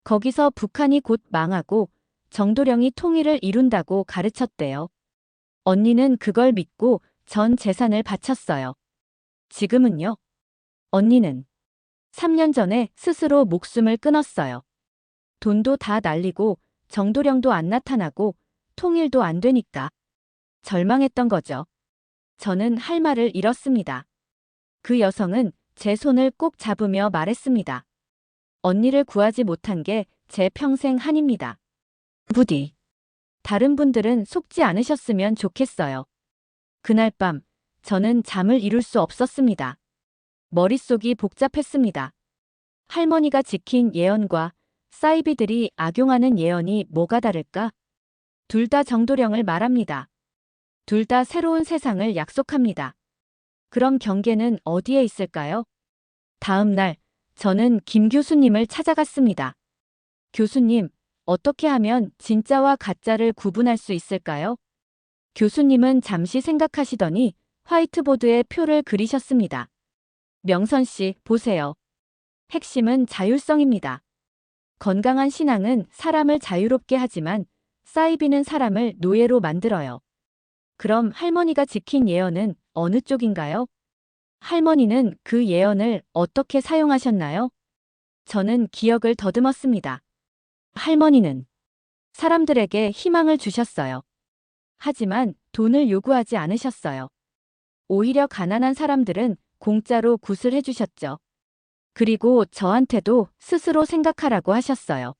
거기서 북한이 곧 망하고 정도령이 통일을 이룬다고 가르쳤대요. 언니는 그걸 믿고 전 재산을 바쳤어요. 지금은요? 언니는 3년 전에 스스로 목숨을 끊었어요. 돈도 다 날리고 정도령도 안 나타나고 통일도 안 되니까 절망했던 거죠. 저는 할 말을 잃었습니다. 그 여성은 제 손을 꼭 잡으며 말했습니다. 언니를 구하지 못한 게 제 평생 한입니다. 부디 다른 분들은 속지 않으셨으면 좋겠어요. 그날 밤 저는 잠을 이룰 수 없었습니다. 머릿속이 복잡했습니다. 할머니가 지킨 예언과 사이비들이 악용하는 예언이 뭐가 다를까? 둘 다 정도령을 말합니다. 둘 다 새로운 세상을 약속합니다. 그럼 경계는 어디에 있을까요? 다음 날 저는 김 교수님을 찾아갔습니다. 교수님, 어떻게 하면 진짜와 가짜를 구분할 수 있을까요? 교수님은 잠시 생각하시더니 화이트보드에 표를 그리셨습니다. 명선 씨, 보세요. 핵심은 자율성입니다. 건강한 신앙은 사람을 자유롭게 하지만 사이비는 사람을 노예로 만들어요. 그럼 할머니가 지킨 예언은 어느 쪽인가요? 할머니는 그 예언을 어떻게 사용하셨나요? 저는 기억을 더듬었습니다. 할머니는 사람들에게 희망을 주셨어요. 하지만 돈을 요구하지 않으셨어요. 오히려 가난한 사람들은 공짜로 굿을 해주셨죠. 그리고 저한테도 스스로 생각하라고 하셨어요.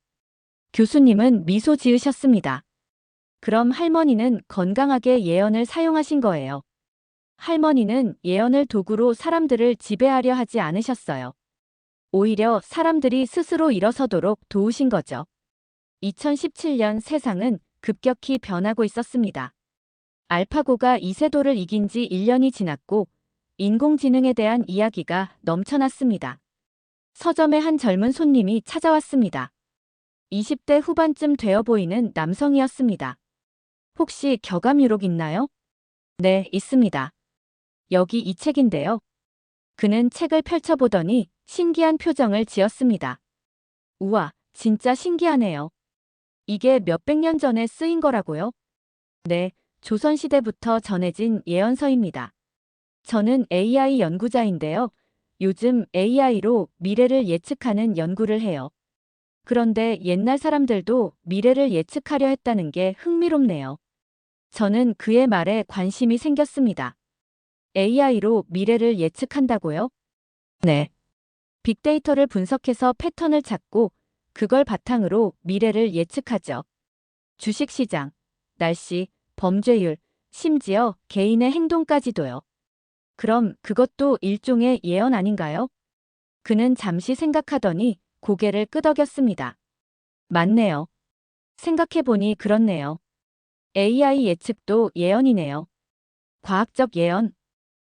교수님은 미소 지으셨습니다. 그럼 할머니는 건강하게 예언을 사용하신 거예요. 할머니는 예언을 도구로 사람들을 지배하려 하지 않으셨어요. 오히려 사람들이 스스로 일어서도록 도우신 거죠. 2017년 세상은 급격히 변하고 있었습니다. 알파고가 이세돌을 이긴 지 1년이 지났고 인공지능에 대한 이야기가 넘쳐났습니다. 서점에 한 젊은 손님이 찾아왔습니다. 20대 후반쯤 되어 보이는 남성이었습니다. 혹시 격암유록 있나요? 네, 있습니다. 여기 이 책인데요. 그는 책을 펼쳐보더니 신기한 표정을 지었습니다. 우와, 진짜 신기하네요. 이게 몇백 년 전에 쓰인 거라고요? 네, 조선시대부터 전해진 예언서입니다. 저는 AI 연구자인데요. 요즘 AI로 미래를 예측하는 연구를 해요. 그런데 옛날 사람들도 미래를 예측하려 했다는 게 흥미롭네요. 저는 그의 말에 관심이 생겼습니다. AI로 미래를 예측한다고요? 네. 빅데이터를 분석해서 패턴을 찾고 그걸 바탕으로 미래를 예측하죠. 주식시장, 날씨, 범죄율, 심지어 개인의 행동까지도요. 그럼 그것도 일종의 예언 아닌가요? 그는 잠시 생각하더니 고개를 끄덕였습니다. 맞네요. 생각해보니 그렇네요. AI 예측도 예언이네요. 과학적 예언.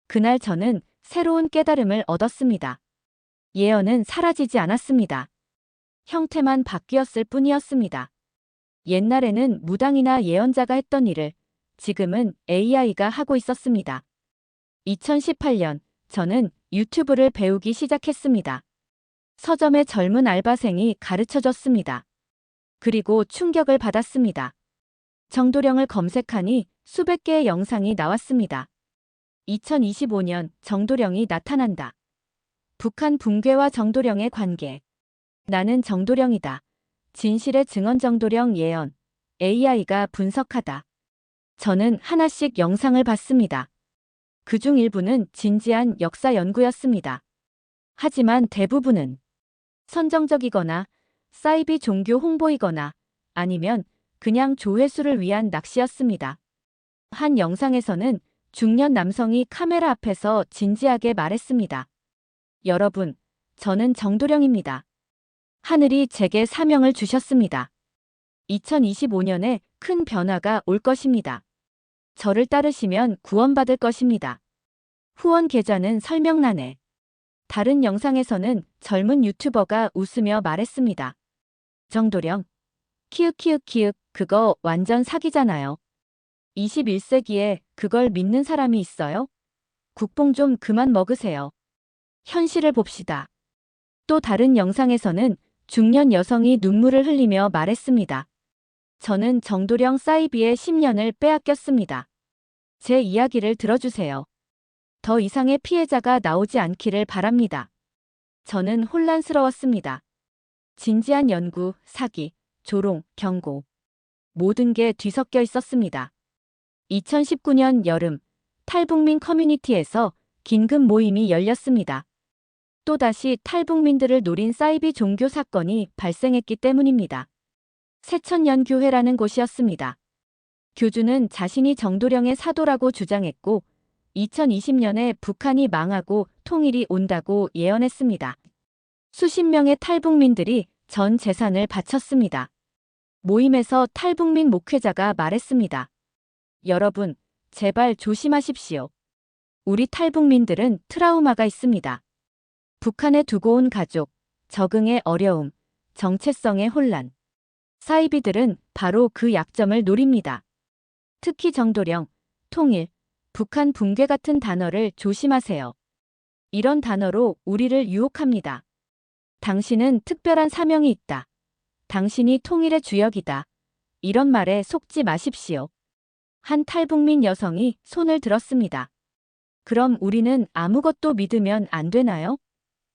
그날 저는 새로운 깨달음을 얻었습니다. 예언은 사라지지 않았습니다. 형태만 바뀌었을 뿐이었습니다. 옛날에는 무당이나 예언자가 했던 일을 지금은 AI가 하고 있었습니다. 2018년 저는 유튜브를 배우기 시작했습니다. 서점의 젊은 알바생이 가르쳐줬습니다. 그리고 충격을 받았습니다. 정도령을 검색하니 수백 개의 영상이 나왔습니다. 2025년 정도령이 나타난다. 북한 붕괴와 정도령의 관계. 나는 정도령이다. 진실의 증언 정도령 예언. AI가 분석하다. 저는 하나씩 영상을 봤습니다. 그중 일부는 진지한 역사 연구였습니다. 하지만 대부분은 선정적이거나 사이비 종교 홍보이거나 아니면 그냥 조회수를 위한 낚시였습니다. 한 영상에서는 중년 남성이 카메라 앞에서 진지하게 말했습니다. 여러분, 저는 정도령입니다. 하늘이 제게 사명을 주셨습니다. 2025년에 큰 변화가 올 것입니다. 저를 따르시면 구원받을 것입니다. 후원 계좌는 설명란에. 다른 영상에서는 젊은 유튜버가 웃으며 말했습니다. 정도령. 키읔키읔키읔 그거 완전 사기잖아요. 21세기에 그걸 믿는 사람이 있어요? 국뽕 좀 그만 먹으세요. 현실을 봅시다. 또 다른 영상에서는 중년 여성이 눈물을 흘리며 말했습니다. 저는 정도령 사이비의 10년을 빼앗겼습니다. 제 이야기를 들어주세요. 더 이상의 피해자가 나오지 않기를 바랍니다. 저는 혼란스러웠습니다. 진지한 연구, 사기, 조롱, 경고. 모든 게 뒤섞여 있었습니다. 2019년 여름, 탈북민 커뮤니티에서 긴급 모임이 열렸습니다. 또다시 탈북민들을 노린 사이비 종교 사건이 발생했기 때문입니다. 새천년교회라는 곳이었습니다. 교주는 자신이 정도령의 사도라고 주장했고 2020년에 북한이 망하고 통일이 온다고 예언했습니다. 수십 명의 탈북민들이 전 재산을 바쳤습니다. 모임에서 탈북민 목회자가 말했습니다. 여러분, 제발 조심하십시오. 우리 탈북민들은 트라우마가 있습니다. 북한에 두고 온 가족, 적응의 어려움, 정체성의 혼란. 사이비들은 바로 그 약점을 노립니다. 특히 정도령, 통일, 북한 붕괴 같은 단어를 조심하세요. 이런 단어로 우리를 유혹합니다. 당신은 특별한 사명이 있다. 당신이 통일의 주역이다. 이런 말에 속지 마십시오. 한 탈북민 여성이 손을 들었습니다. 그럼 우리는 아무것도 믿으면 안 되나요?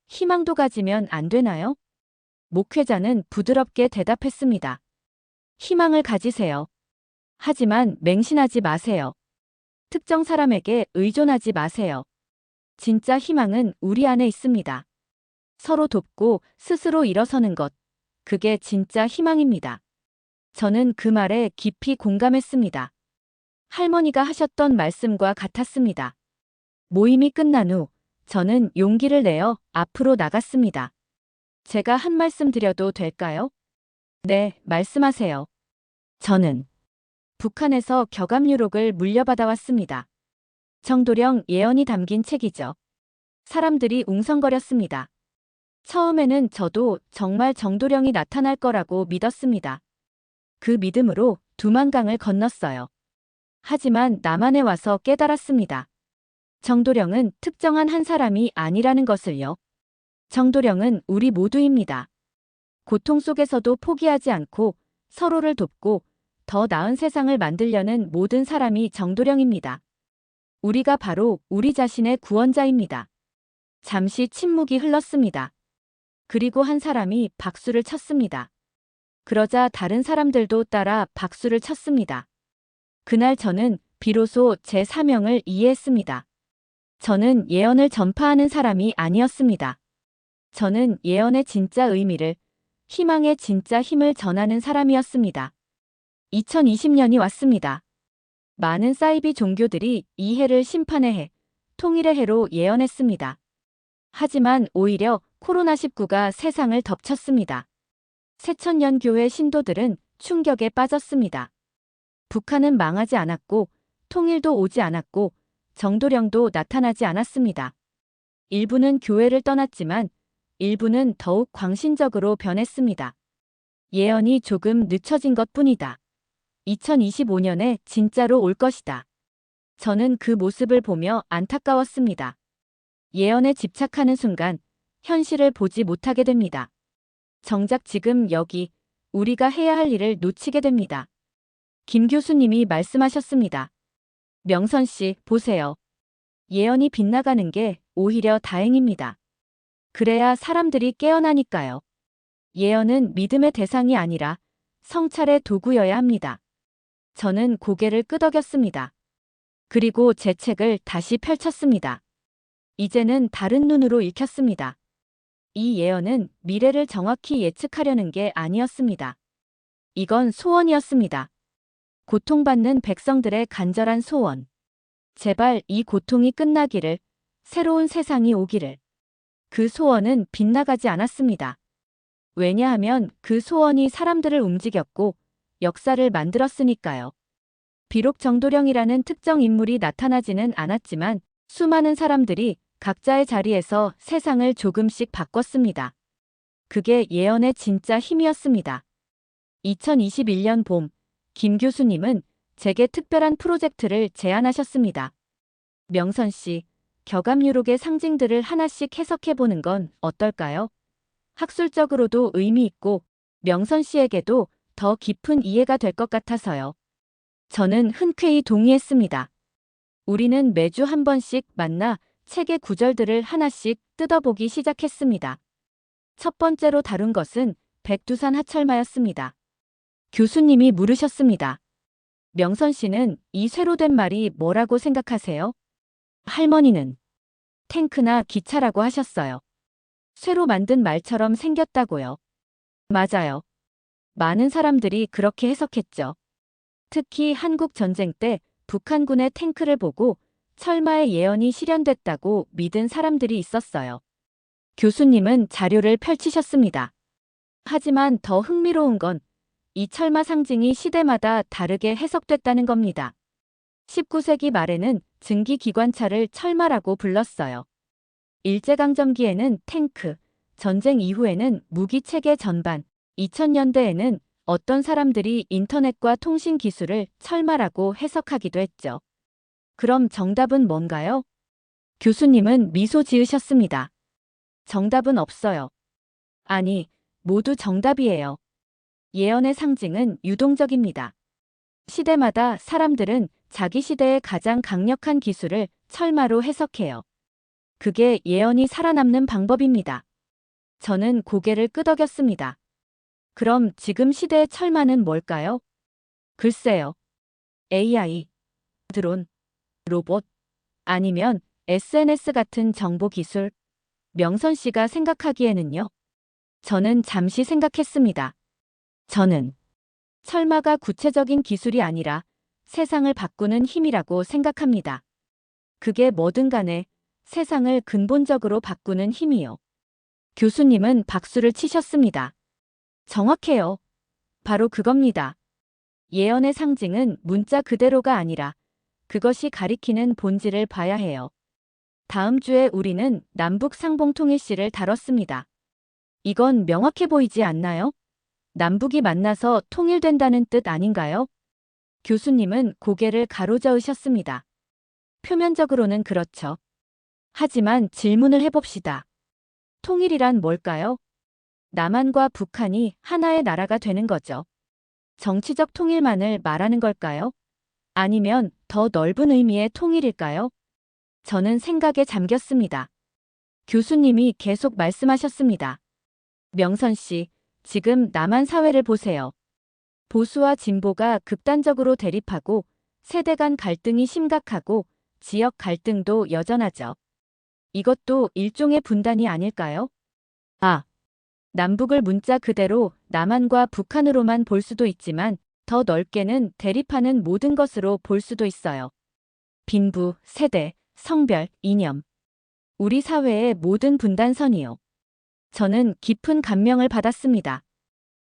희망도 가지면 안 되나요? 목회자는 부드럽게 대답했습니다. 희망을 가지세요. 하지만 맹신하지 마세요. 특정 사람에게 의존하지 마세요. 진짜 희망은 우리 안에 있습니다. 서로 돕고 스스로 일어서는 것. 그게 진짜 희망입니다. 저는 그 말에 깊이 공감했습니다. 할머니가 하셨던 말씀과 같았습니다. 모임이 끝난 후 저는 용기를 내어 앞으로 나갔습니다. 제가 한 말씀 드려도 될까요? 네, 말씀하세요. 저는 북한에서 격압유록을 물려받아 왔습니다. 정도령 예언이 담긴 책이죠. 사람들이 웅성거렸습니다. 처음에는 저도 정말 정도령이 나타날 거라고 믿었습니다. 그 믿음으로 두만강을 건넜어요. 하지만 남한에 와서 깨달았습니다. 정도령은 특정한 한 사람이 아니라는 것을요. 정도령은 우리 모두입니다. 고통 속에서도 포기하지 않고 서로를 돕고 더 나은 세상을 만들려는 모든 사람이 정도령입니다. 우리가 바로 우리 자신의 구원자입니다. 잠시 침묵이 흘렀습니다. 그리고 한 사람이 박수를 쳤습니다. 그러자 다른 사람들도 따라 박수를 쳤습니다. 그날 저는 비로소 제 사명을 이해했습니다. 저는 예언을 전파하는 사람이 아니었습니다. 저는 예언의 진짜 의미를, 희망의 진짜 힘을 전하는 사람이었습니다. 2020년이 왔습니다. 많은 사이비 종교들이 이 해를 심판의 해, 통일의 해로 예언했습니다. 하지만 오히려 코로나19가 세상을 덮쳤습니다. 새천년 교회 신도들은 충격에 빠졌습니다. 북한은 망하지 않았고 통일도 오지 않았고 정도령도 나타나지 않았습니다. 일부는 교회를 떠났지만 일부는 더욱 광신적으로 변했습니다. 예언이 조금 늦춰진 것뿐이다. 2025년에 진짜로 올 것이다. 저는 그 모습을 보며 안타까웠습니다. 예언에 집착하는 순간 현실을 보지 못하게 됩니다. 정작 지금 여기 우리가 해야 할 일을 놓치게 됩니다. 김 교수님이 말씀하셨습니다. 명선 씨, 보세요. 예언이 빗나가는 게 오히려 다행입니다. 그래야 사람들이 깨어나니까요. 예언은 믿음의 대상이 아니라 성찰의 도구여야 합니다. 저는 고개를 끄덕였습니다. 그리고 제 책을 다시 펼쳤습니다. 이제는 다른 눈으로 읽혔습니다. 이 예언은 미래를 정확히 예측하려는 게 아니었습니다. 이건 소원이었습니다. 고통받는 백성들의 간절한 소원. 제발 이 고통이 끝나기를, 새로운 세상이 오기를. 그 소원은 빗나가지 않았습니다. 왜냐하면 그 소원이 사람들을 움직였고 역사를 만들었으니까요. 비록 정도령이라는 특정 인물이 나타나지는 않았지만 수많은 사람들이 각자의 자리에서 세상을 조금씩 바꿨습니다. 그게 예언의 진짜 힘이었습니다. 2021년 봄, 김 교수님은 제게 특별한 프로젝트를 제안하셨습니다. 명선 씨, 격암유록의 상징들을 하나씩 해석해보는 건 어떨까요? 학술적으로도 의미 있고 명선 씨에게도 더 깊은 이해가 될 것 같아서요. 저는 흔쾌히 동의했습니다. 우리는 매주 한 번씩 만나 책의 구절들을 하나씩 뜯어보기 시작했습니다. 첫 번째로 다룬 것은 백두산 하철마였습니다. 교수님이 물으셨습니다. 명선 씨는 이 쇠로 된 말이 뭐라고 생각하세요? 할머니는 탱크나 기차라고 하셨어요. 쇠로 만든 말처럼 생겼다고요. 맞아요. 많은 사람들이 그렇게 해석했죠. 특히 한국 전쟁 때 북한군의 탱크를 보고 철마의 예언이 실현됐다고 믿은 사람들이 있었어요. 교수님은 자료를 펼치셨습니다. 하지만 더 흥미로운 건 이 철마 상징이 시대마다 다르게 해석됐다는 겁니다. 19세기 말에는 증기기관차를 철마라고 불렀어요. 일제강점기에는 탱크, 전쟁 이후에는 무기체계 전반, 2000년대에는 어떤 사람들이 인터넷과 통신 기술을 철마라고 해석하기도 했죠. 그럼 정답은 뭔가요? 교수님은 미소 지으셨습니다. 정답은 없어요. 아니, 모두 정답이에요. 예언의 상징은 유동적입니다. 시대마다 사람들은 자기 시대의 가장 강력한 기술을 철마로 해석해요. 그게 예언이 살아남는 방법입니다. 저는 고개를 끄덕였습니다. 그럼 지금 시대의 철마는 뭘까요? 글쎄요. AI, 드론, 로봇, 아니면 SNS 같은 정보 기술. 명선 씨가 생각하기에는요? 저는 잠시 생각했습니다. 저는 철마가 구체적인 기술이 아니라 세상을 바꾸는 힘이라고 생각합니다. 그게 뭐든 간에 세상을 근본적으로 바꾸는 힘이요. 교수님은 박수를 치셨습니다. 정확해요. 바로 그겁니다. 예언의 상징은 문자 그대로가 아니라 그것이 가리키는 본질을 봐야 해요. 다음 주에 우리는 남북 상봉통일시를 다뤘습니다. 이건 명확해 보이지 않나요? 남북이 만나서 통일된다는 뜻 아닌가요? 교수님은 고개를 가로저으셨습니다. 표면적으로는 그렇죠. 하지만 질문을 해봅시다. 통일이란 뭘까요? 남한과 북한이 하나의 나라가 되는 거죠. 정치적 통일만을 말하는 걸까요? 아니면 더 넓은 의미의 통일일까요? 저는 생각에 잠겼습니다. 교수님이 계속 말씀하셨습니다. 명선 씨, 지금 남한 사회를 보세요. 보수와 진보가 극단적으로 대립하고 세대 간 갈등이 심각하고 지역 갈등도 여전하죠. 이것도 일종의 분단이 아닐까요? 남북을 문자 그대로 남한과 북한으로만 볼 수도 있지만 더 넓게는 대립하는 모든 것으로 볼 수도 있어요. 빈부, 세대, 성별, 이념. 우리 사회의 모든 분단선이요. 저는 깊은 감명을 받았습니다.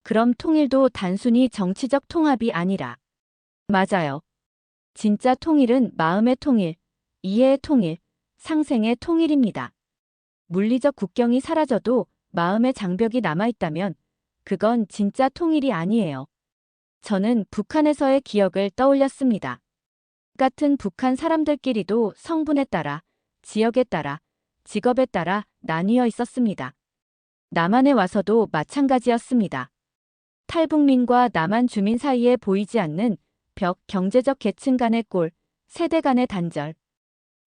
그럼 통일도 단순히 정치적 통합이 아니라. 맞아요. 진짜 통일은 마음의 통일, 이해의 통일, 상생의 통일입니다. 물리적 국경이 사라져도 마음의 장벽이 남아있다면 그건 진짜 통일이 아니에요. 저는 북한에서의 기억을 떠올렸습니다. 같은 북한 사람들끼리도 성분에 따라, 지역에 따라, 직업에 따라 나뉘어 있었습니다. 남한에 와서도 마찬가지였습니다. 탈북민과 남한 주민 사이에 보이지 않는 벽, 경제적 계층 간의 꼴, 세대 간의 단절.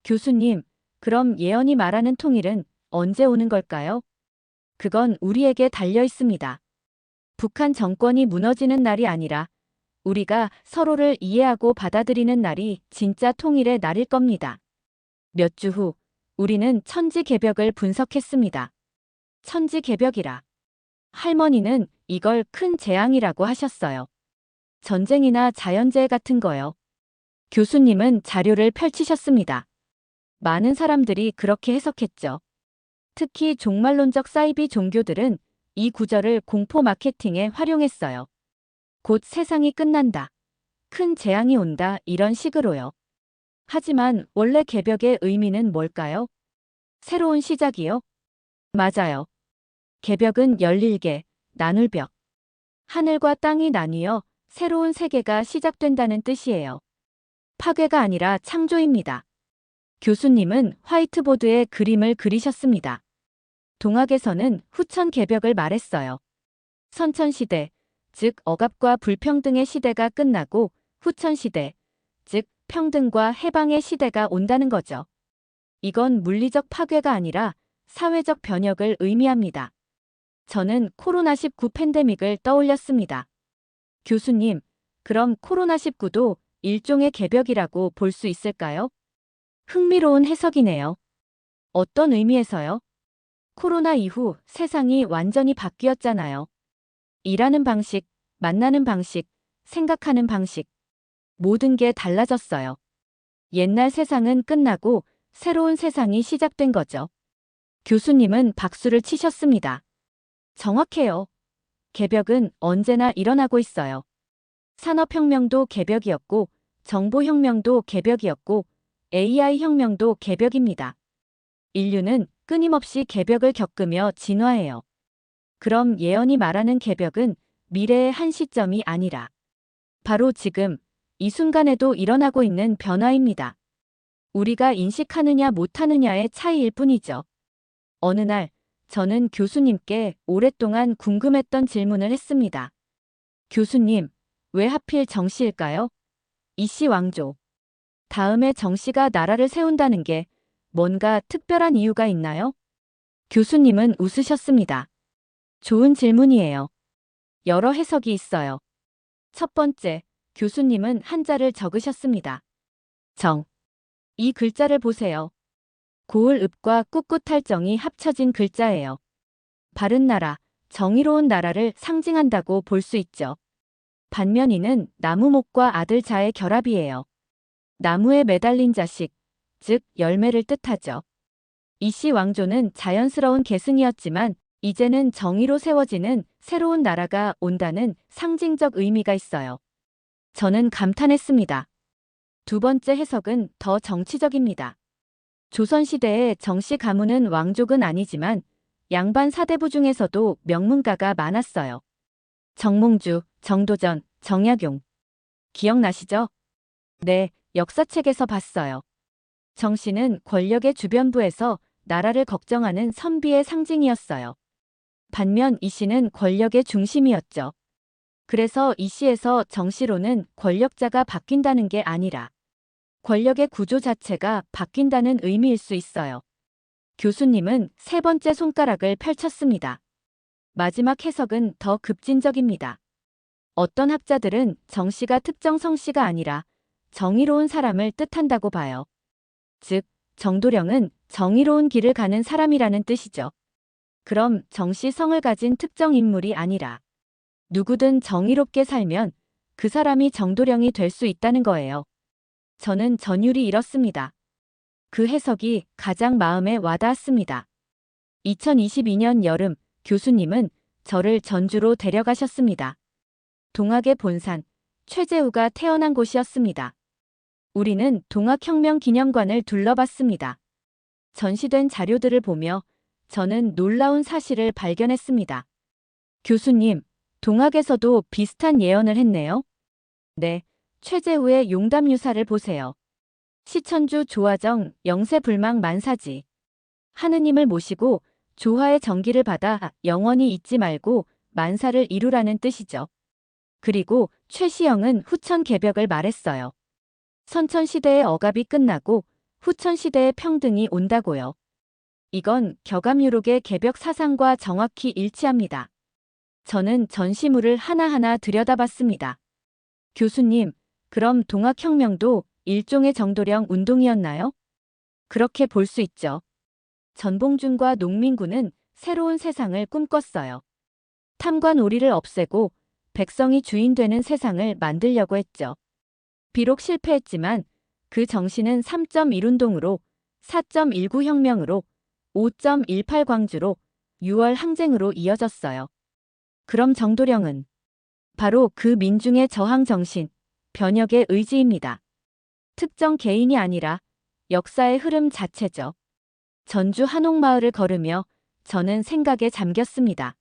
교수님, 그럼 예언이 말하는 통일은 언제 오는 걸까요? 그건 우리에게 달려 있습니다. 북한 정권이 무너지는 날이 아니라 우리가 서로를 이해하고 받아들이는 날이 진짜 통일의 날일 겁니다. 몇 주 후, 우리는 천지개벽을 분석했습니다. 천지개벽이라. 할머니는 이걸 큰 재앙이라고 하셨어요. 전쟁이나 자연재해 같은 거요. 교수님은 자료를 펼치셨습니다. 많은 사람들이 그렇게 해석했죠. 특히 종말론적 사이비 종교들은 이 구절을 공포 마케팅에 활용했어요. 곧 세상이 끝난다. 큰 재앙이 온다. 이런 식으로요. 하지만 원래 개벽의 의미는 뭘까요? 새로운 시작이요? 맞아요. 개벽은 열릴개, 나눌 벽. 하늘과 땅이 나뉘어 새로운 세계가 시작된다는 뜻이에요. 파괴가 아니라 창조입니다. 교수님은 화이트보드에 그림을 그리셨습니다. 동학에서는 후천 개벽을 말했어요. 선천시대, 즉 억압과 불평등의 시대가 끝나고 후천시대, 즉 평등과 해방의 시대가 온다는 거죠. 이건 물리적 파괴가 아니라 사회적 변혁을 의미합니다. 저는 코로나19 팬데믹을 떠올렸습니다. 교수님, 그럼 코로나19도 일종의 개벽이라고 볼 수 있을까요? 흥미로운 해석이네요. 어떤 의미에서요? 코로나 이후 세상이 완전히 바뀌었잖아요. 일하는 방식, 만나는 방식, 생각하는 방식. 모든 게 달라졌어요. 옛날 세상은 끝나고 새로운 세상이 시작된 거죠. 교수님은 박수를 치셨습니다. 정확해요. 개벽은 언제나 일어나고 있어요. 산업혁명도 개벽이었고, 정보혁명도 개벽이었고, AI 혁명도 개벽입니다. 인류는 끊임없이 개벽을 겪으며 진화해요. 그럼 예언이 말하는 개벽은 미래의 한 시점이 아니라 바로 지금, 이 순간에도 일어나고 있는 변화입니다. 우리가 인식하느냐 못하느냐의 차이일 뿐이죠. 어느 날, 저는 교수님께 오랫동안 궁금했던 질문을 했습니다. 교수님, 왜 하필 정씨일까요? 이씨 왕조. 다음에 정씨가 나라를 세운다는 게 뭔가 특별한 이유가 있나요? 교수님은 웃으셨습니다. 좋은 질문이에요. 여러 해석이 있어요. 첫 번째, 교수님은 한자를 적으셨습니다. 정. 이 글자를 보세요. 고을읍과 꿋꿋할 정이 합쳐진 글자예요. 바른 나라, 정의로운 나라를 상징한다고 볼 수 있죠. 반면 이는 나무목과 아들 자의 결합이에요. 나무에 매달린 자식, 즉 열매를 뜻하죠. 이씨 왕조는 자연스러운 계승이었지만 이제는 정의로 세워지는 새로운 나라가 온다는 상징적 의미가 있어요. 저는 감탄했습니다. 두 번째 해석은 더 정치적입니다. 조선시대의 정씨 가문은 왕족은 아니지만 양반 사대부 중에서도 명문가가 많았어요. 정몽주, 정도전, 정약용. 기억나시죠? 네, 역사책에서 봤어요. 정씨는 권력의 주변부에서 나라를 걱정하는 선비의 상징이었어요. 반면 이씨는 권력의 중심이었죠. 그래서 이씨에서 정씨로는 권력자가 바뀐다는 게 아니라 권력의 구조 자체가 바뀐다는 의미일 수 있어요. 교수님은 세 번째 손가락을 펼쳤습니다. 마지막 해석은 더 급진적입니다. 어떤 학자들은 정씨가 특정 성씨가 아니라 정의로운 사람을 뜻한다고 봐요. 즉, 정도령은 정의로운 길을 가는 사람이라는 뜻이죠. 그럼 정씨 성을 가진 특정 인물이 아니라 누구든 정의롭게 살면 그 사람이 정도령이 될 수 있다는 거예요. 저는 전율이 잃었습니다. 그 해석이 가장 마음에 와닿았습니다. 2022년 여름 교수님은 저를 전주로 데려가셨습니다. 동학의 본산, 최재우가 태어난 곳이었습니다. 우리는 동학혁명 기념관을 둘러봤습니다. 전시된 자료들을 보며 저는 놀라운 사실을 발견했습니다. 교수님, 동학에서도 비슷한 예언을 했네요. 네, 최재우의 용담유사를 보세요. 시천주 조화정 영세불망 만사지. 하느님을 모시고 조화의 정기를 받아 영원히 잊지 말고 만사를 이루라는 뜻이죠. 그리고 최시영은 후천 개벽을 말했어요. 선천시대의 억압이 끝나고 후천시대의 평등이 온다고요. 이건 격암유록의 개벽 사상과 정확히 일치합니다. 저는 전시물을 하나하나 들여다봤습니다. 교수님, 그럼 동학혁명도 일종의 정도령 운동이었나요? 그렇게 볼 수 있죠. 전봉준과 농민군은 새로운 세상을 꿈꿨어요. 탐과 놀이를 없애고 백성이 주인 되는 세상을 만들려고 했죠. 비록 실패했지만 그 정신은 3.1운동으로, 4.19 혁명으로, 5.18 광주로, 6월 항쟁으로 이어졌어요. 그럼 정도령은 바로 그 민중의 저항 정신, 변혁의 의지입니다. 특정 개인이 아니라 역사의 흐름 자체죠. 전주 한옥마을을 걸으며 저는 생각에 잠겼습니다.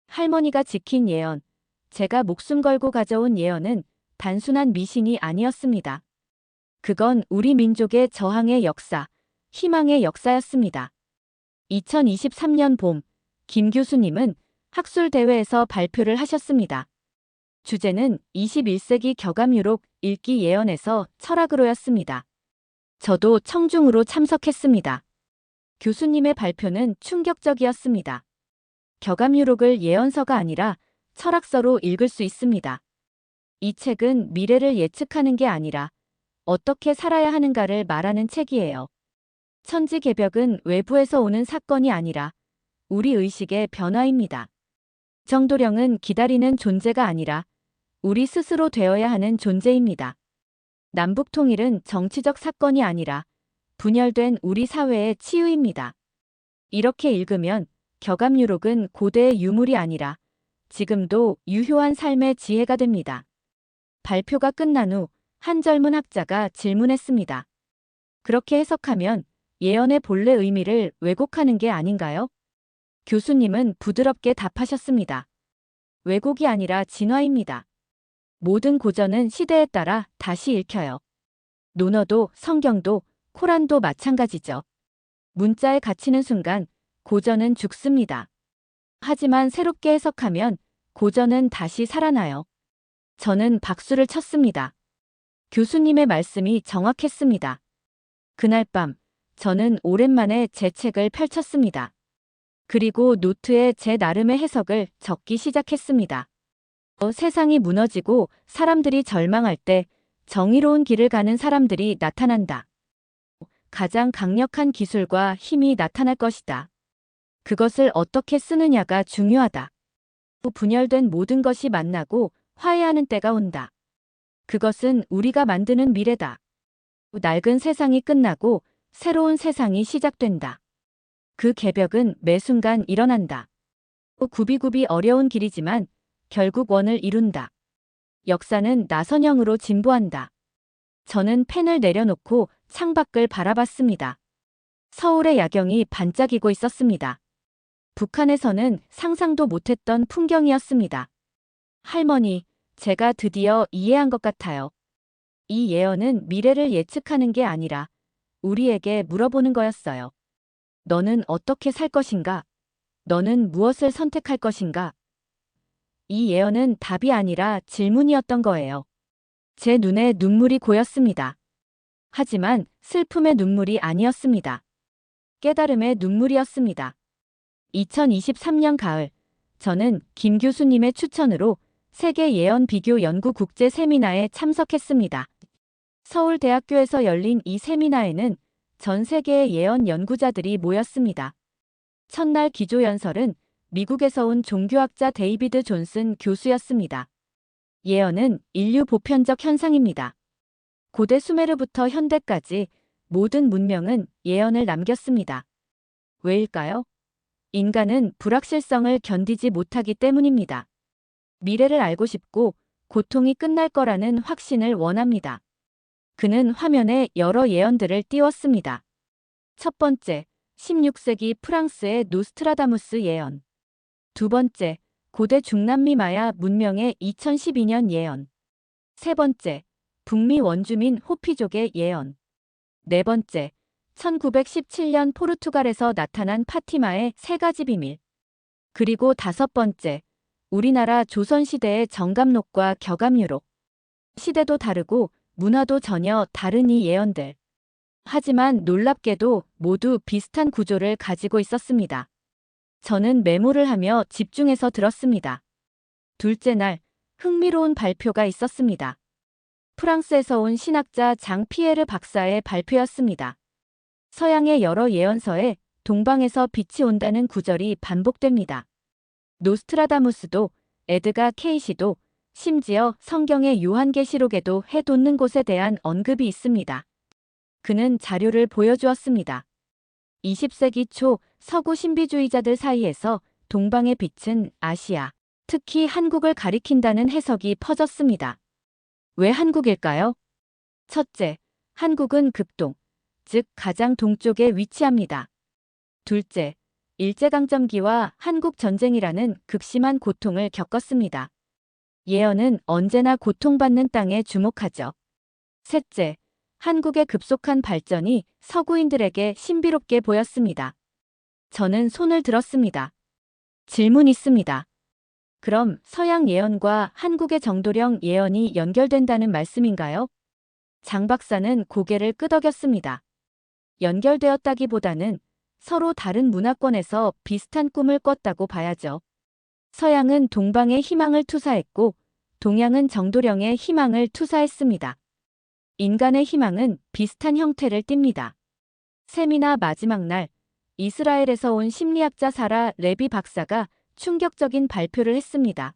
할머니가 지킨 예언, 제가 목숨 걸고 가져온 예언은 단순한 미신이 아니었습니다. 그건 우리 민족의 저항의 역사, 희망의 역사였습니다. 2023년 봄, 김 교수님은 학술대회에서 발표를 하셨습니다. 주제는 21세기 격암유록 읽기 예언에서 철학으로였습니다. 저도 청중으로 참석했습니다. 교수님의 발표는 충격적이었습니다. 격암유록을 예언서가 아니라 철학서로 읽을 수 있습니다. 이 책은 미래를 예측하는 게 아니라 어떻게 살아야 하는가를 말하는 책이에요. 천지개벽은 외부에서 오는 사건이 아니라 우리 의식의 변화입니다. 정도령은 기다리는 존재가 아니라 우리 스스로 되어야 하는 존재입니다. 남북통일은 정치적 사건이 아니라 분열된 우리 사회의 치유입니다. 이렇게 읽으면 격암유록은 고대의 유물이 아니라 지금도 유효한 삶의 지혜가 됩니다. 발표가 끝난 후 한 젊은 학자가 질문했습니다. 그렇게 해석하면 예언의 본래 의미를 왜곡하는 게 아닌가요? 교수님은 부드럽게 답하셨습니다. 왜곡이 아니라 진화입니다. 모든 고전은 시대에 따라 다시 읽혀요. 논어도 성경도 코란도 마찬가지죠. 문자에 갇히는 순간 고전은 죽습니다. 하지만 새롭게 해석하면 고전은 다시 살아나요. 저는 박수를 쳤습니다. 교수님의 말씀이 정확했습니다. 그날 밤 저는 오랜만에 제 책을 펼쳤습니다. 그리고 노트에 제 나름의 해석을 적기 시작했습니다. 세상이 무너지고 사람들이 절망할 때 정의로운 길을 가는 사람들이 나타난다. 가장 강력한 기술과 힘이 나타날 것이다. 그것을 어떻게 쓰느냐가 중요하다. 분열된 모든 것이 만나고 화해하는 때가 온다. 그것은 우리가 만드는 미래다. 낡은 세상이 끝나고 새로운 세상이 시작된다. 그 개벽은 매 순간 일어난다. 굽이굽이 어려운 길이지만 결국 원을 이룬다. 역사는 나선형으로 진보한다. 저는 펜을 내려놓고 창밖을 바라봤습니다. 서울의 야경이 반짝이고 있었습니다. 북한에서는 상상도 못했던 풍경이었습니다. 할머니, 제가 드디어 이해한 것 같아요. 이 예언은 미래를 예측하는 게 아니라 우리에게 물어보는 거였어요. 너는 어떻게 살 것인가? 너는 무엇을 선택할 것인가? 이 예언은 답이 아니라 질문이었던 거예요. 제 눈에 눈물이 고였습니다. 하지만 슬픔의 눈물이 아니었습니다. 깨달음의 눈물이었습니다. 2023년 가을, 저는 김 교수님의 추천으로 세계 예언 비교 연구 국제 세미나에 참석했습니다. 서울대학교에서 열린 이 세미나에는 전 세계의 예언 연구자들이 모였습니다. 첫날 기조연설은 미국에서 온 종교학자 데이비드 존슨 교수였습니다. 예언은 인류 보편적 현상입니다. 고대 수메르부터 현대까지 모든 문명은 예언을 남겼습니다. 왜일까요? 인간은 불확실성을 견디지 못하기 때문입니다. 미래를 알고 싶고 고통이 끝날 거라는 확신을 원합니다. 그는 화면에 여러 예언들을 띄웠습니다. 첫 번째, 16세기 프랑스의 노스트라다무스 예언. 두 번째, 고대 중남미 마야 문명의 2012년 예언. 세 번째, 북미 원주민 호피족의 예언. 네 번째, 1917년 포르투갈에서 나타난 파티마의 세 가지 비밀. 그리고 다섯 번째, 우리나라 조선시대의 정감록과 격암유록. 시대도 다르고 문화도 전혀 다른 이 예언들. 하지만 놀랍게도 모두 비슷한 구조를 가지고 있었습니다. 저는 메모를 하며 집중해서 들었습니다. 둘째 날, 흥미로운 발표가 있었습니다. 프랑스에서 온 신학자 장 피에르 박사의 발표였습니다. 서양의 여러 예언서에 동방에서 빛이 온다는 구절이 반복됩니다. 노스트라다무스도 에드가 케이시도 심지어 성경의 요한계시록에도 해 돋는 곳에 대한 언급이 있습니다. 그는 자료를 보여주었습니다. 20세기 초 서구 신비주의자들 사이에서 동방의 빛은 아시아, 특히 한국을 가리킨다는 해석이 퍼졌습니다. 왜 한국일까요? 첫째, 한국은 극동, 즉 가장 동쪽에 위치합니다. 둘째, 일제강점기와 한국전쟁이라는 극심한 고통을 겪었습니다. 예언은 언제나 고통받는 땅에 주목하죠. 셋째, 한국의 급속한 발전이 서구인들에게 신비롭게 보였습니다. 저는 손을 들었습니다. 질문 있습니다. 그럼 서양 예언과 한국의 정도령 예언이 연결된다는 말씀인가요? 장 박사는 고개를 끄덕였습니다. 연결되었다기보다는 서로 다른 문화권에서 비슷한 꿈을 꿨다고 봐야죠. 서양은 동방에 희망을 투사했고 동양은 정도령의 희망을 투사했습니다. 인간의 희망은 비슷한 형태를 띱니다. 세미나 마지막 날, 이스라엘에서 온 심리학자 사라 레비 박사가 충격적인 발표를 했습니다.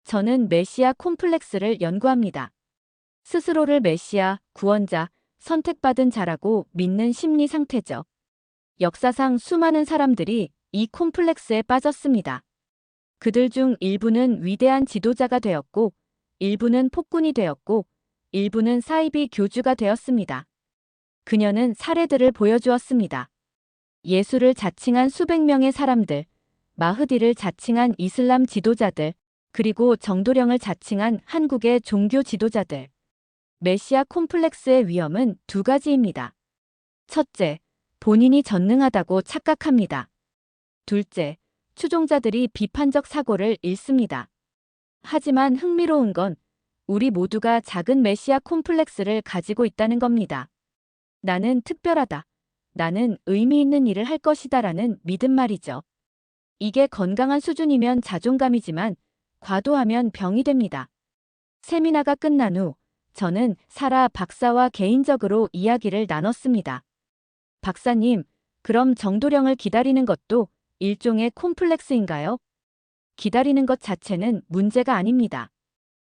저는 메시아 콤플렉스를 연구합니다. 스스로를 메시아, 구원자, 선택받은 자라고 믿는 심리 상태죠. 역사상 수많은 사람들이 이 콤플렉스에 빠졌습니다. 그들 중 일부는 위대한 지도자가 되었고, 일부는 폭군이 되었고, 일부는 사이비 교주가 되었습니다. 그녀는 사례들을 보여주었습니다. 예수를 자칭한 수백 명의 사람들, 마흐디를 자칭한 이슬람 지도자들, 그리고 정도령을 자칭한 한국의 종교 지도자들. 메시아 콤플렉스의 위험은 두 가지입니다. 첫째, 본인이 전능하다고 착각합니다. 둘째, 추종자들이 비판적 사고를 잃습니다. 하지만 흥미로운 건 우리 모두가 작은 메시아 콤플렉스를 가지고 있다는 겁니다. 나는 특별하다. 나는 의미 있는 일을 할 것이다라는 믿음 말이죠. 이게 건강한 수준이면 자존감이지만 과도하면 병이 됩니다. 세미나가 끝난 후 저는 사라 박사와 개인적으로 이야기를 나눴습니다. 박사님, 그럼 정도령을 기다리는 것도 일종의 콤플렉스인가요? 기다리는 것 자체는 문제가 아닙니다.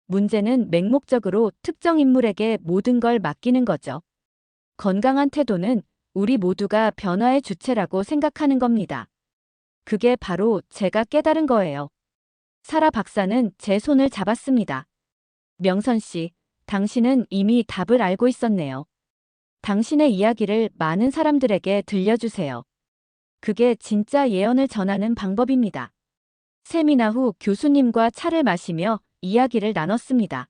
문제는 맹목적으로 특정 인물에게 모든 걸 맡기는 거죠. 건강한 태도는 우리 모두가 변화의 주체라고 생각하는 겁니다. 그게 바로 제가 깨달은 거예요. 사라 박사는 제 손을 잡았습니다. 명선 씨, 당신은 이미 답을 알고 있었네요. 당신의 이야기를 많은 사람들에게 들려주세요. 그게 진짜 예언을 전하는 방법입니다. 세미나 후 교수님과 차를 마시며 이야기를 나눴습니다.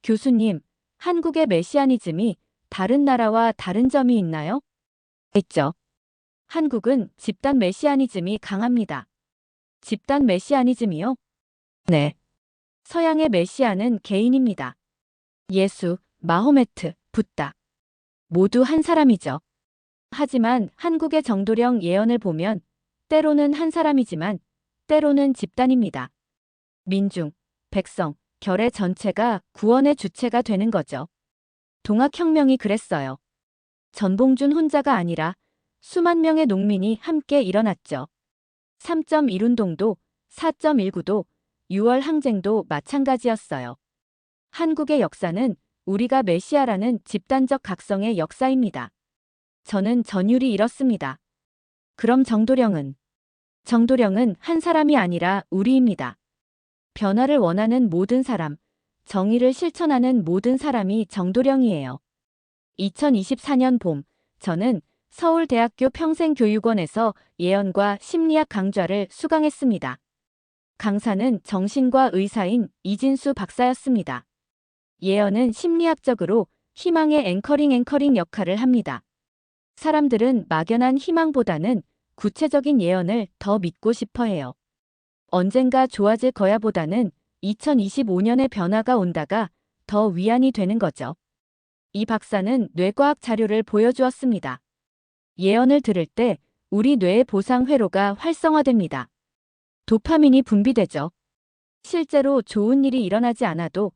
교수님, 한국의 메시아니즘이 다른 나라와 다른 점이 있나요? 있죠. 한국은 집단 메시아니즘이 강합니다. 집단 메시아니즘이요? 네. 서양의 메시아는 개인입니다. 예수, 마호메트, 붓다. 모두 한 사람이죠. 하지만 한국의 정도령 예언을 보면 때로는 한 사람이지만 때로는 집단입니다. 민중, 백성, 결의 전체가 구원의 주체가 되는 거죠. 동학혁명이 그랬어요. 전봉준 혼자가 아니라 수만 명의 농민이 함께 일어났죠. 3.1운동도 4.19도 6월 항쟁도 마찬가지였어요. 한국의 역사는 우리가 메시아라는 집단적 각성의 역사입니다. 저는 전율이 잃었습니다. 그럼 정도령은? 정도령은 한 사람이 아니라 우리입니다. 변화를 원하는 모든 사람, 정의를 실천하는 모든 사람이 정도령이에요. 2024년 봄, 저는 서울대학교 평생교육원에서 예언과 심리학 강좌를 수강했습니다. 강사는 정신과 의사인 이진수 박사였습니다. 예언은 심리학적으로 희망의 앵커링 역할을 합니다. 사람들은 막연한 희망보다는 구체적인 예언을 더 믿고 싶어 해요. 언젠가 좋아질 거야 보다는 2025년의 변화가 온다가 더 위안이 되는 거죠. 이 박사는 뇌과학 자료를 보여주었습니다. 예언을 들을 때 우리 뇌의 보상 회로가 활성화됩니다. 도파민이 분비되죠. 실제로 좋은 일이 일어나지 않아도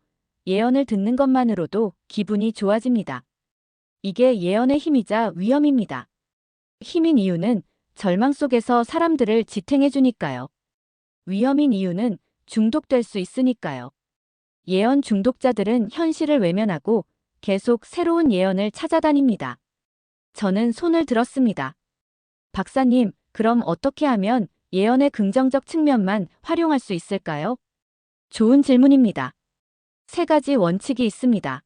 예언을 듣는 것만으로도 기분이 좋아집니다. 이게 예언의 힘이자 위험입니다. 힘인 이유는 절망 속에서 사람들을 지탱해주니까요. 위험인 이유는 중독될 수 있으니까요. 예언 중독자들은 현실을 외면하고 계속 새로운 예언을 찾아다닙니다. 저는 손을 들었습니다. 박사님, 그럼 어떻게 하면 예언의 긍정적 측면만 활용할 수 있을까요? 좋은 질문입니다. 3가지 원칙이 있습니다.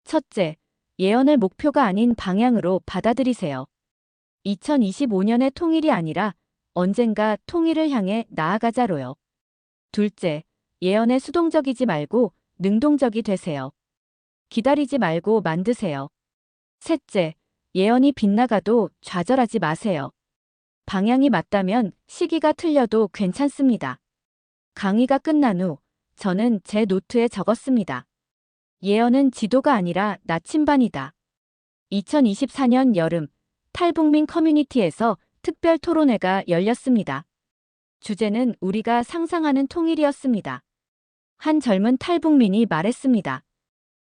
첫째, 예언을 목표가 아닌 방향으로 받아들이세요. 2025년의 통일이 아니라 언젠가 통일을 향해 나아가자로요. 둘째, 예언에 수동적이지 말고 능동적이 되세요. 기다리지 말고 만드세요. 셋째, 예언이 빗나가도 좌절하지 마세요. 방향이 맞다면 시기가 틀려도 괜찮습니다. 강의가 끝난 후 저는 제 노트에 적었습니다. 예언은 지도가 아니라 나침반이다. 2024년 여름 탈북민 커뮤니티에서 특별 토론회가 열렸습니다. 주제는 우리가 상상하는 통일이었습니다. 한 젊은 탈북민이 말했습니다.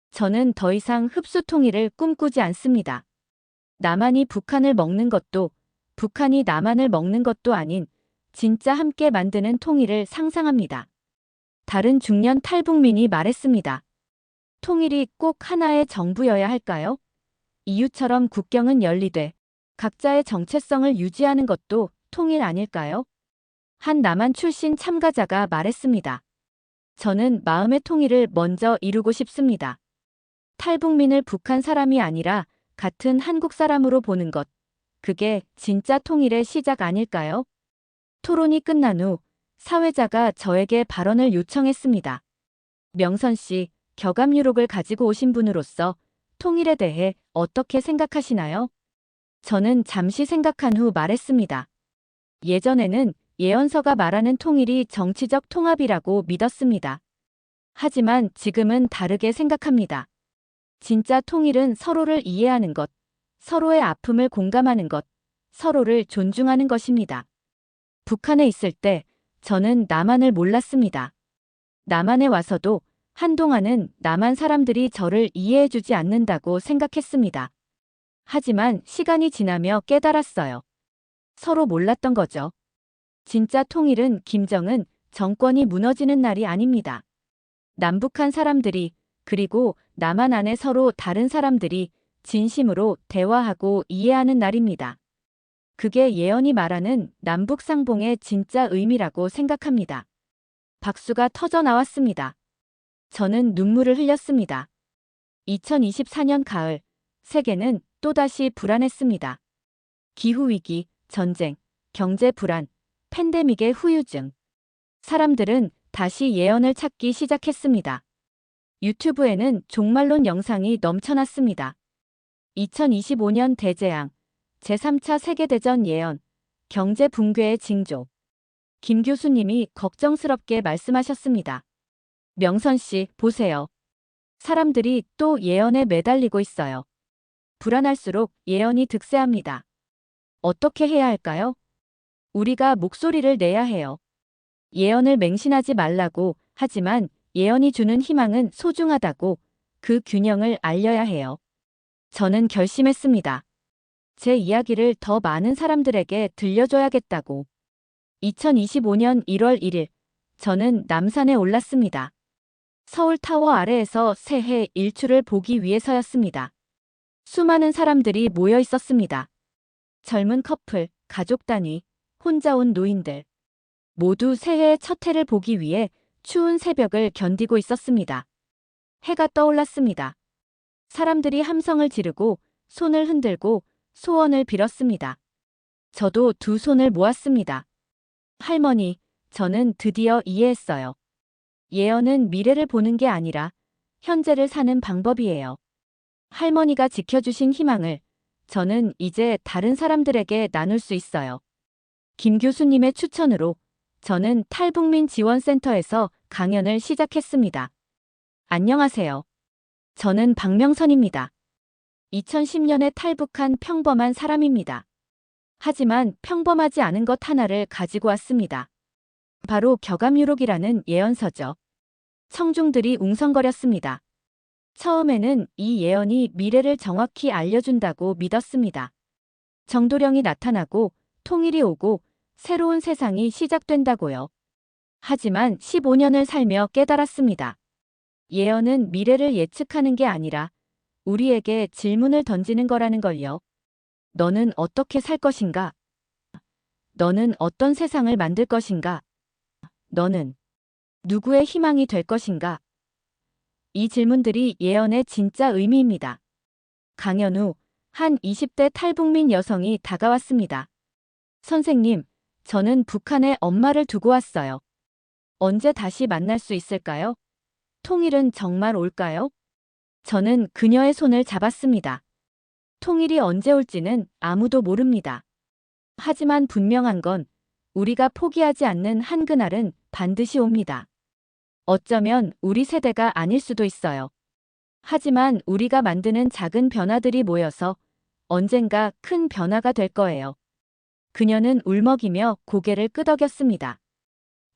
저는 더 이상 흡수 통일을 꿈꾸지 않습니다. 남한이 북한을 먹는 것도 북한이 남한을 먹는 것도 아닌 진짜 함께 만드는 통일을 상상합니다. 다른 중년 탈북민이 말했습니다. 통일이 꼭 하나의 정부여야 할까요? EU처럼 국경은 열리되 각자의 정체성을 유지하는 것도 통일 아닐까요? 한 남한 출신 참가자가 말했습니다. 저는 마음의 통일을 먼저 이루고 싶습니다. 탈북민을 북한 사람이 아니라 같은 한국 사람으로 보는 것, 그게 진짜 통일의 시작 아닐까요? 토론이 끝난 후 사회자가 저에게 발언을 요청했습니다. 명선 씨, 격암유록을 가지고 오신 분으로서 통일에 대해 어떻게 생각하시나요? 저는 잠시 생각한 후 말했습니다. 예전에는 예언서가 말하는 통일이 정치적 통합이라고 믿었습니다. 하지만 지금은 다르게 생각합니다. 진짜 통일은 서로를 이해하는 것, 서로의 아픔을 공감하는 것, 서로를 존중하는 것입니다. 북한에 있을 때 저는 남한을 몰랐습니다. 남한에 와서도 한동안은 남한 사람들이 저를 이해해주지 않는다고 생각했습니다. 하지만 시간이 지나며 깨달았어요. 서로 몰랐던 거죠. 진짜 통일은 김정은 정권이 무너지는 날이 아닙니다. 남북한 사람들이 그리고 남한 안에 서로 다른 사람들이 진심으로 대화하고 이해하는 날입니다. 그게 예언이 말하는 남북상봉의 진짜 의미라고 생각합니다. 박수가 터져 나왔습니다. 저는 눈물을 흘렸습니다. 2024년 가을, 세계는 또다시 불안했습니다. 기후위기, 전쟁, 경제 불안, 팬데믹의 후유증. 사람들은 다시 예언을 찾기 시작했습니다. 유튜브에는 종말론 영상이 넘쳐났습니다. 2025년 대재앙, 제3차 세계대전 예언, 경제 붕괴의 징조. 김 교수님이 걱정스럽게 말씀하셨습니다. 명선 씨, 보세요. 사람들이 또 예언에 매달리고 있어요. 불안할수록 예언이 득세합니다. 어떻게 해야 할까요? 우리가 목소리를 내야 해요. 예언을 맹신하지 말라고 하지만 예언이 주는 희망은 소중하다고 그 균형을 알려야 해요. 저는 결심했습니다. 제 이야기를 더 많은 사람들에게 들려줘야겠다고. 2025년 1월 1일, 저는 남산에 올랐습니다. 서울타워 아래에서 새해 일출을 보기 위해서였습니다. 수많은 사람들이 모여 있었습니다. 젊은 커플, 가족 단위, 혼자 온 노인들. 모두 새해의 첫 해를 보기 위해 추운 새벽을 견디고 있었습니다. 해가 떠올랐습니다. 사람들이 함성을 지르고 손을 흔들고 소원을 빌었습니다. 저도 두 손을 모았습니다. 할머니, 저는 드디어 이해했어요. 예언은 미래를 보는 게 아니라 현재를 사는 방법이에요. 할머니가 지켜주신 희망을 저는 이제 다른 사람들에게 나눌 수 있어요. 김 교수님의 추천으로 저는 탈북민 지원센터에서 강연을 시작했습니다. 안녕하세요. 저는 박명선입니다. 2010년에 탈북한 평범한 사람입니다. 하지만 평범하지 않은 것 하나를 가지고 왔습니다. 바로 격암유록이라는 예언서죠. 청중들이 웅성거렸습니다. 처음에는 이 예언이 미래를 정확히 알려준다고 믿었습니다. 정도령이 나타나고 통일이 오고 새로운 세상이 시작된다고요. 하지만 15년을 살며 깨달았습니다. 예언은 미래를 예측하는 게 아니라 우리에게 질문을 던지는 거라는 걸요. 너는 어떻게 살 것인가? 너는 어떤 세상을 만들 것인가? 너는 누구의 희망이 될 것인가? 이 질문들이 예언의 진짜 의미입니다. 강연 후 한 20대 탈북민 여성이 다가왔습니다. 선생님, 저는 북한에 엄마를 두고 왔어요. 언제 다시 만날 수 있을까요? 통일은 정말 올까요? 저는 그녀의 손을 잡았습니다. 통일이 언제 올지는 아무도 모릅니다. 하지만 분명한 건 우리가 포기하지 않는 한그날은 반드시 옵니다. 어쩌면 우리 세대가 아닐 수도 있어요. 하지만 우리가 만드는 작은 변화들이 모여서 언젠가 큰 변화가 될 거예요. 그녀는 울먹이며 고개를 끄덕였습니다.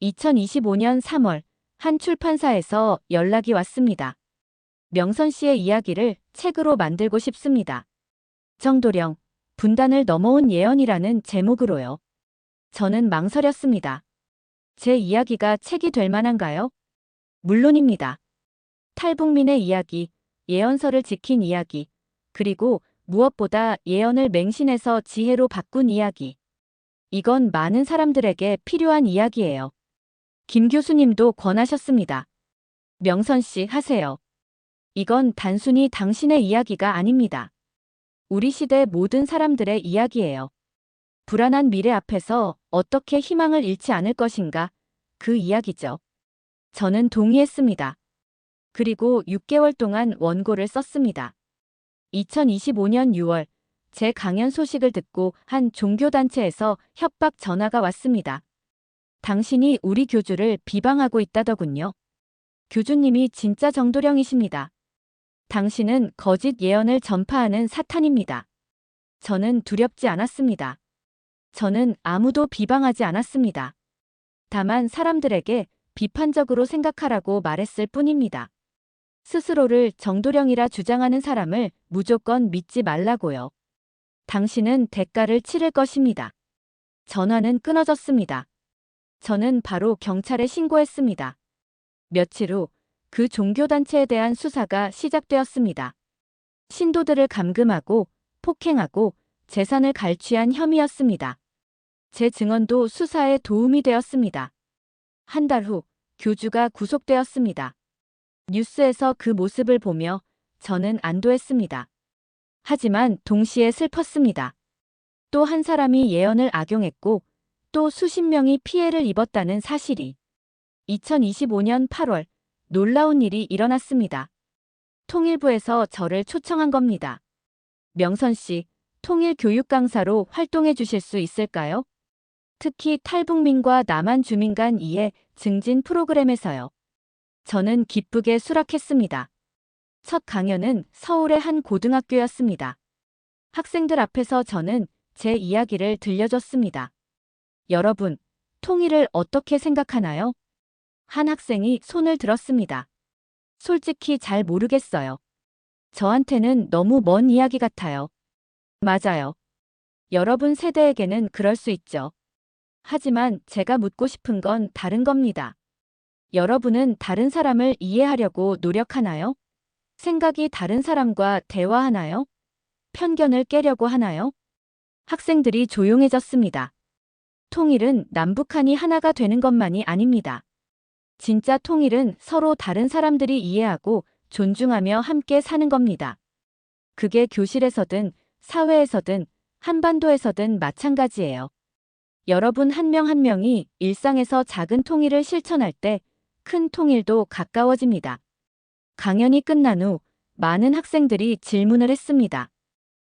2025년 3월 한 출판사에서 연락이 왔습니다. 명선 씨의 이야기를 책으로 만들고 싶습니다. 정도령, 분단을 넘어온 예언이라는 제목으로요. 저는 망설였습니다. 제 이야기가 책이 될 만한가요? 물론입니다. 탈북민의 이야기, 예언서를 지킨 이야기, 그리고 무엇보다 예언을 맹신해서 지혜로 바꾼 이야기. 이건 많은 사람들에게 필요한 이야기예요. 김 교수님도 권하셨습니다. 명선 씨 하세요. 이건 단순히 당신의 이야기가 아닙니다. 우리 시대 모든 사람들의 이야기예요. 불안한 미래 앞에서 어떻게 희망을 잃지 않을 것인가, 그 이야기죠. 저는 동의했습니다. 그리고 6개월 동안 원고를 썼습니다. 2025년 6월, 제 강연 소식을 듣고 한 종교단체에서 협박 전화가 왔습니다. 당신이 우리 교주를 비방하고 있다더군요. 교주님이 진짜 정도령이십니다. 당신은 거짓 예언을 전파하는 사탄입니다. 저는 두렵지 않았습니다. 저는 아무도 비방하지 않았습니다. 다만 사람들에게 비판적으로 생각하라고 말했을 뿐입니다. 스스로를 정도령이라 주장하는 사람을 무조건 믿지 말라고요. 당신은 대가를 치를 것입니다. 전화는 끊어졌습니다. 저는 바로 경찰에 신고했습니다. 며칠 후 그 종교단체에 대한 수사가 시작되었습니다. 신도들을 감금하고 폭행하고 재산을 갈취한 혐의였습니다. 제 증언도 수사에 도움이 되었습니다. 한 달 후 교주가 구속되었습니다. 뉴스에서 그 모습을 보며 저는 안도했습니다. 하지만 동시에 슬펐습니다. 또 한 사람이 예언을 악용했고 또 수십 명이 피해를 입었다는 사실이. 2025년 8월 놀라운 일이 일어났습니다. 통일부에서 저를 초청한 겁니다. 명선 씨, 통일 교육 강사로 활동해 주실 수 있을까요? 특히 탈북민과 남한 주민 간 이해 증진 프로그램에서요. 저는 기쁘게 수락했습니다. 첫 강연은 서울의 한 고등학교였습니다. 학생들 앞에서 저는 제 이야기를 들려줬습니다. 여러분, 통일을 어떻게 생각하나요? 한 학생이 손을 들었습니다. 솔직히 잘 모르겠어요. 저한테는 너무 먼 이야기 같아요. 맞아요. 여러분 세대에게는 그럴 수 있죠. 하지만 제가 묻고 싶은 건 다른 겁니다. 여러분은 다른 사람을 이해하려고 노력하나요? 생각이 다른 사람과 대화하나요? 편견을 깨려고 하나요? 학생들이 조용해졌습니다. 통일은 남북한이 하나가 되는 것만이 아닙니다. 진짜 통일은 서로 다른 사람들이 이해하고 존중하며 함께 사는 겁니다. 그게 교실에서든 사회에서든 한반도에서든 마찬가지예요. 여러분 한 명 한 명이 일상에서 작은 통일을 실천할 때 큰 통일도 가까워집니다. 강연이 끝난 후 많은 학생들이 질문을 했습니다.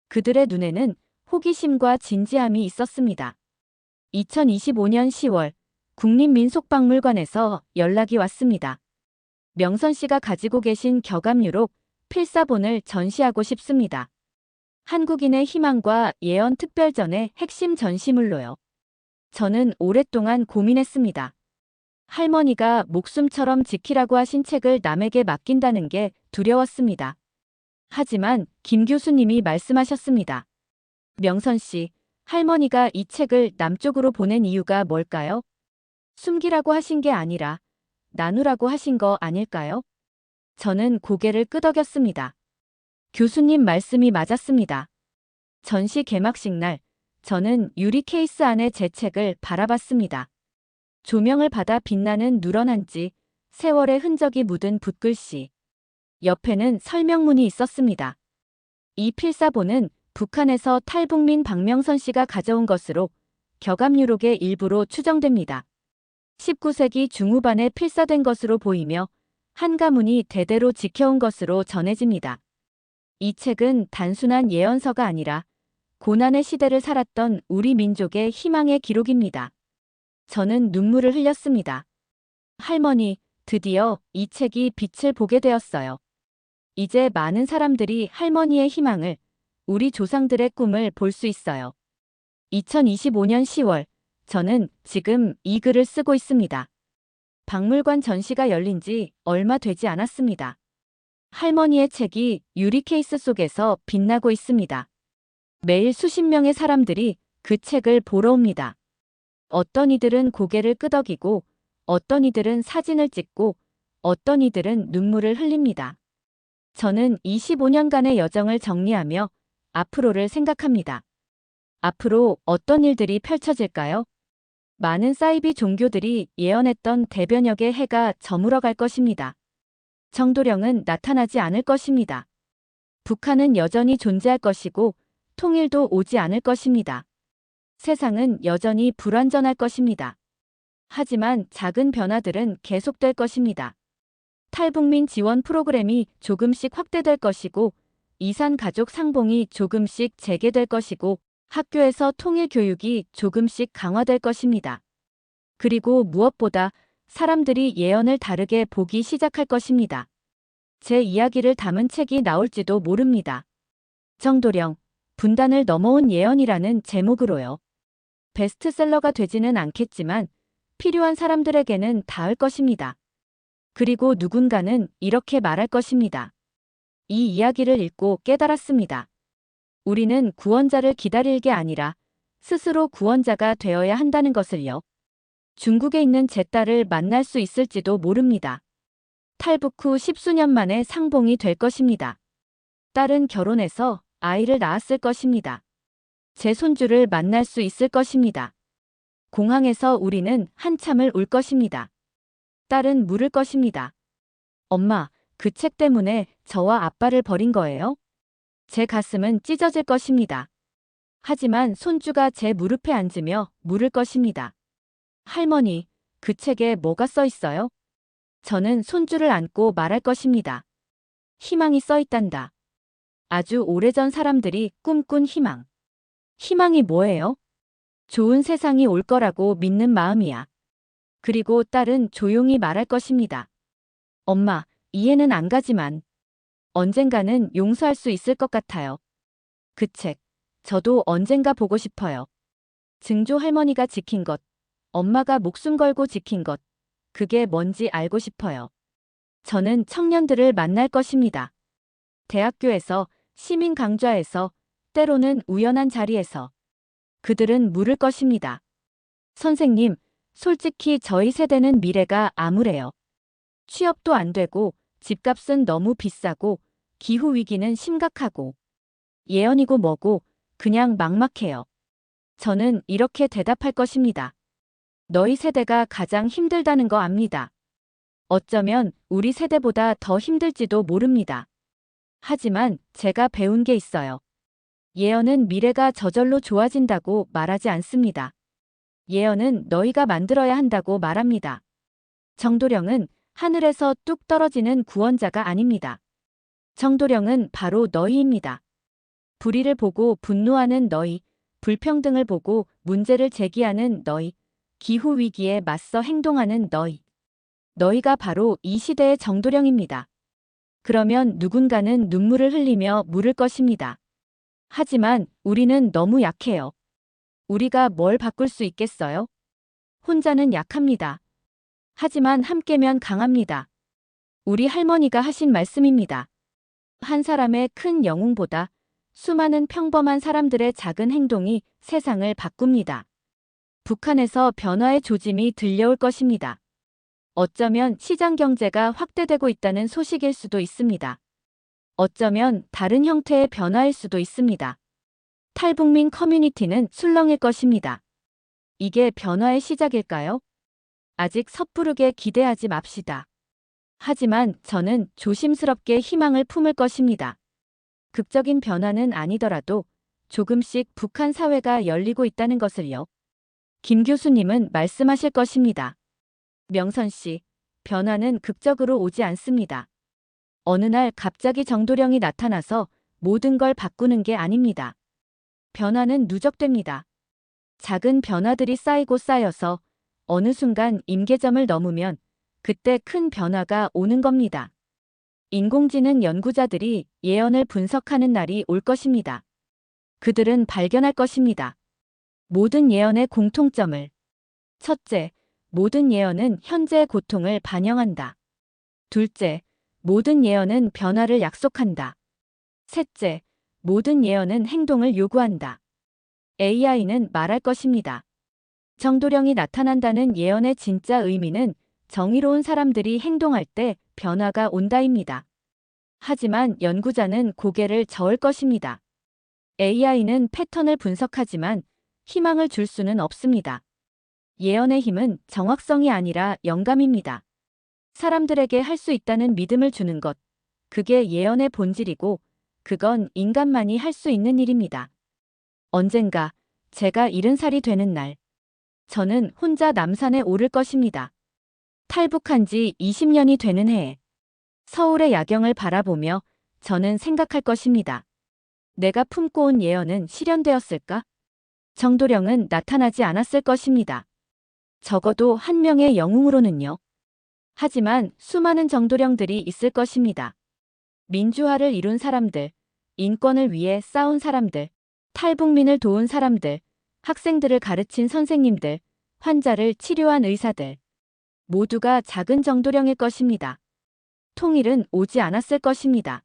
그들의 눈에는 호기심과 진지함이 있었습니다. 2025년 10월 국립민속박물관에서 연락이 왔습니다. 명선 씨가 가지고 계신 격암유록 필사본을 전시하고 싶습니다. 한국인의 희망과 예언 특별전의 핵심 전시물로요. 저는 오랫동안 고민했습니다. 할머니가 목숨처럼 지키라고 하신 책을 남에게 맡긴다는 게 두려웠습니다. 하지만 김 교수님이 말씀하셨습니다. 명선 씨, 할머니가 이 책을 남쪽으로 보낸 이유가 뭘까요? 숨기라고 하신 게 아니라 나누라고 하신 거 아닐까요? 저는 고개를 끄덕였습니다. 교수님 말씀이 맞았습니다. 전시 개막식 날, 저는 유리 케이스 안에 제 책을 바라봤습니다. 조명을 받아 빛나는 누런 한지, 세월의 흔적이 묻은 붓글씨. 옆에는 설명문이 있었습니다. 이 필사본은 북한에서 탈북민 박명선 씨가 가져온 것으로 격암유록의 일부로 추정됩니다. 19세기 중후반에 필사된 것으로 보이며 한 가문이 대대로 지켜온 것으로 전해집니다. 이 책은 단순한 예언서가 아니라 고난의 시대를 살았던 우리 민족의 희망의 기록입니다. 저는 눈물을 흘렸습니다. 할머니, 드디어 이 책이 빛을 보게 되었어요. 이제 많은 사람들이 할머니의 희망을, 우리 조상들의 꿈을 볼 수 있어요. 2025년 10월, 저는 지금 이 글을 쓰고 있습니다. 박물관 전시가 열린 지 얼마 되지 않았습니다. 할머니의 책이 유리 케이스 속에서 빛나고 있습니다. 매일 수십 명의 사람들이 그 책을 보러 옵니다. 어떤 이들은 고개를 끄덕이고, 어떤 이들은 사진을 찍고, 어떤 이들은 눈물을 흘립니다. 저는 25년간의 여정을 정리하며 앞으로를 생각합니다. 앞으로 어떤 일들이 펼쳐질까요? 많은 사이비 종교들이 예언했던 대변역의 해가 저물어갈 것입니다. 정도령은 나타나지 않을 것입니다. 북한은 여전히 존재할 것이고 통일도 오지 않을 것입니다. 세상은 여전히 불완전할 것입니다. 하지만 작은 변화들은 계속될 것입니다. 탈북민 지원 프로그램이 조금씩 확대될 것이고 이산 가족 상봉이 조금씩 재개될 것이고 학교에서 통일 교육이 조금씩 강화될 것입니다. 그리고 무엇보다 사람들이 예언을 다르게 보기 시작할 것입니다. 제 이야기를 담은 책이 나올지도 모릅니다. 정도령, 분단을 넘어온 예언이라는 제목으로요. 베스트셀러가 되지는 않겠지만 필요한 사람들에게는 닿을 것입니다. 그리고 누군가는 이렇게 말할 것입니다. 이 이야기를 읽고 깨달았습니다. 우리는 구원자를 기다릴 게 아니라 스스로 구원자가 되어야 한다는 것을요. 중국에 있는 제 딸을 만날 수 있을지도 모릅니다. 탈북 후 10수년 만에 상봉이 될 것입니다. 딸은 결혼해서 아이를 낳았을 것입니다. 제 손주를 만날 수 있을 것입니다. 공항에서 우리는 한참을 울 것입니다. 딸은 물을 것입니다. 엄마, 그 책 때문에 저와 아빠를 버린 거예요? 제 가슴은 찢어질 것입니다. 하지만 손주가 제 무릎에 앉으며 물을 것입니다. 할머니, 그 책에 뭐가 써 있어요? 저는 손주를 안고 말할 것입니다. 희망이 써 있단다. 아주 오래전 사람들이 꿈꾼 희망. 희망이 뭐예요? 좋은 세상이 올 거라고 믿는 마음이야. 그리고 딸은 조용히 말할 것입니다. 엄마, 이해는 안 가지만 언젠가는 용서할 수 있을 것 같아요. 그 책, 저도 언젠가 보고 싶어요. 증조 할머니가 지킨 것, 엄마가 목숨 걸고 지킨 것, 그게 뭔지 알고 싶어요. 저는 청년들을 만날 것입니다. 대학교에서, 시민 강좌에서, 때로는 우연한 자리에서. 그들은 물을 것입니다. 선생님, 솔직히 저희 세대는 미래가 암울해요. 취업도 안 되고, 집값은 너무 비싸고, 기후위기는 심각하고. 예언이고 뭐고 그냥 막막해요. 저는 이렇게 대답할 것입니다. 너희 세대가 가장 힘들다는 거 압니다. 어쩌면 우리 세대보다 더 힘들지도 모릅니다. 하지만 제가 배운 게 있어요. 예언은 미래가 저절로 좋아진다고 말하지 않습니다. 예언은 너희가 만들어야 한다고 말합니다. 정도령은 하늘에서 뚝 떨어지는 구원자가 아닙니다. 정도령은 바로 너희입니다. 불의를 보고 분노하는 너희, 불평등을 보고 문제를 제기하는 너희, 기후위기에 맞서 행동하는 너희. 너희가 바로 이 시대의 정도령입니다. 그러면 누군가는 눈물을 흘리며 물을 것입니다. 하지만 우리는 너무 약해요. 우리가 뭘 바꿀 수 있겠어요? 혼자는 약합니다. 하지만 함께면 강합니다. 우리 할머니가 하신 말씀입니다. 한 사람의 큰 영웅보다 수많은 평범한 사람들의 작은 행동이 세상을 바꿉니다. 북한에서 변화의 조짐이 들려올 것입니다. 어쩌면 시장 경제가 확대되고 있다는 소식일 수도 있습니다. 어쩌면 다른 형태의 변화일 수도 있습니다. 탈북민 커뮤니티는 술렁일 것입니다. 이게 변화의 시작일까요? 아직 섣부르게 기대하지 맙시다. 하지만 저는 조심스럽게 희망을 품을 것입니다. 극적인 변화는 아니더라도 조금씩 북한 사회가 열리고 있다는 것을요. 김 교수님은 말씀하실 것입니다. 명선 씨, 변화는 극적으로 오지 않습니다. 어느 날 갑자기 정도령이 나타나서 모든 걸 바꾸는 게 아닙니다. 변화는 누적됩니다. 작은 변화들이 쌓이고 쌓여서 어느 순간 임계점을 넘으면 그때 큰 변화가 오는 겁니다. 인공지능 연구자들이 예언을 분석하는 날이 올 것입니다. 그들은 발견할 것입니다. 모든 예언의 공통점을. 첫째, 모든 예언은 현재의 고통을 반영한다. 둘째, 모든 예언은 변화를 약속한다. 셋째, 모든 예언은 행동을 요구한다. AI는 말할 것입니다. 정도령이 나타난다는 예언의 진짜 의미는 정의로운 사람들이 행동할 때 변화가 온다입니다. 하지만 연구자는 고개를 저을 것입니다. AI는 패턴을 분석하지만 희망을 줄 수는 없습니다. 예언의 힘은 정확성이 아니라 영감입니다. 사람들에게 할 수 있다는 믿음을 주는 것, 그게 예언의 본질이고 그건 인간만이 할 수 있는 일입니다. 언젠가 제가 70살이 되는 날, 저는 혼자 남산에 오를 것입니다. 탈북한 지 20년이 되는 해에 서울의 야경을 바라보며 저는 생각할 것입니다. 내가 품고 온 예언은 실현되었을까? 정도령은 나타나지 않았을 것입니다. 적어도 한 명의 영웅으로는요. 하지만 수많은 정도령들이 있을 것입니다. 민주화를 이룬 사람들, 인권을 위해 싸운 사람들, 탈북민을 도운 사람들, 학생들을 가르친 선생님들, 환자를 치료한 의사들. 모두가 작은 정도령일 것입니다. 통일은 오지 않았을 것입니다.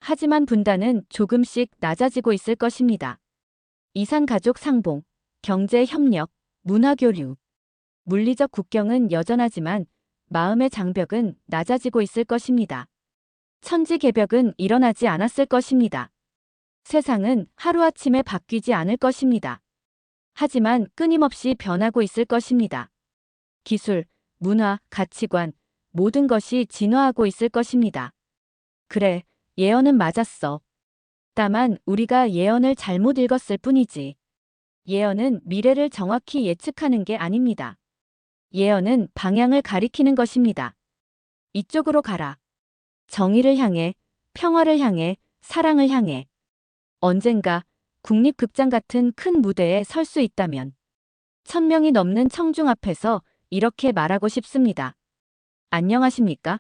하지만 분단은 조금씩 낮아지고 있을 것입니다. 이산가족 상봉, 경제협력, 문화교류. 물리적 국경은 여전하지만 마음의 장벽은 낮아지고 있을 것입니다. 천지개벽은 일어나지 않았을 것입니다. 세상은 하루아침에 바뀌지 않을 것입니다. 하지만 끊임없이 변하고 있을 것입니다. 기술, 문화, 가치관, 모든 것이 진화하고 있을 것입니다. 그래, 예언은 맞았어. 다만 우리가 예언을 잘못 읽었을 뿐이지. 예언은 미래를 정확히 예측하는 게 아닙니다. 예언은 방향을 가리키는 것입니다. 이쪽으로 가라. 정의를 향해, 평화를 향해, 사랑을 향해. 언젠가 국립극장 같은 큰 무대에 설 수 있다면 1000명이 넘는 청중 앞에서 이렇게 말하고 싶습니다. 안녕하십니까?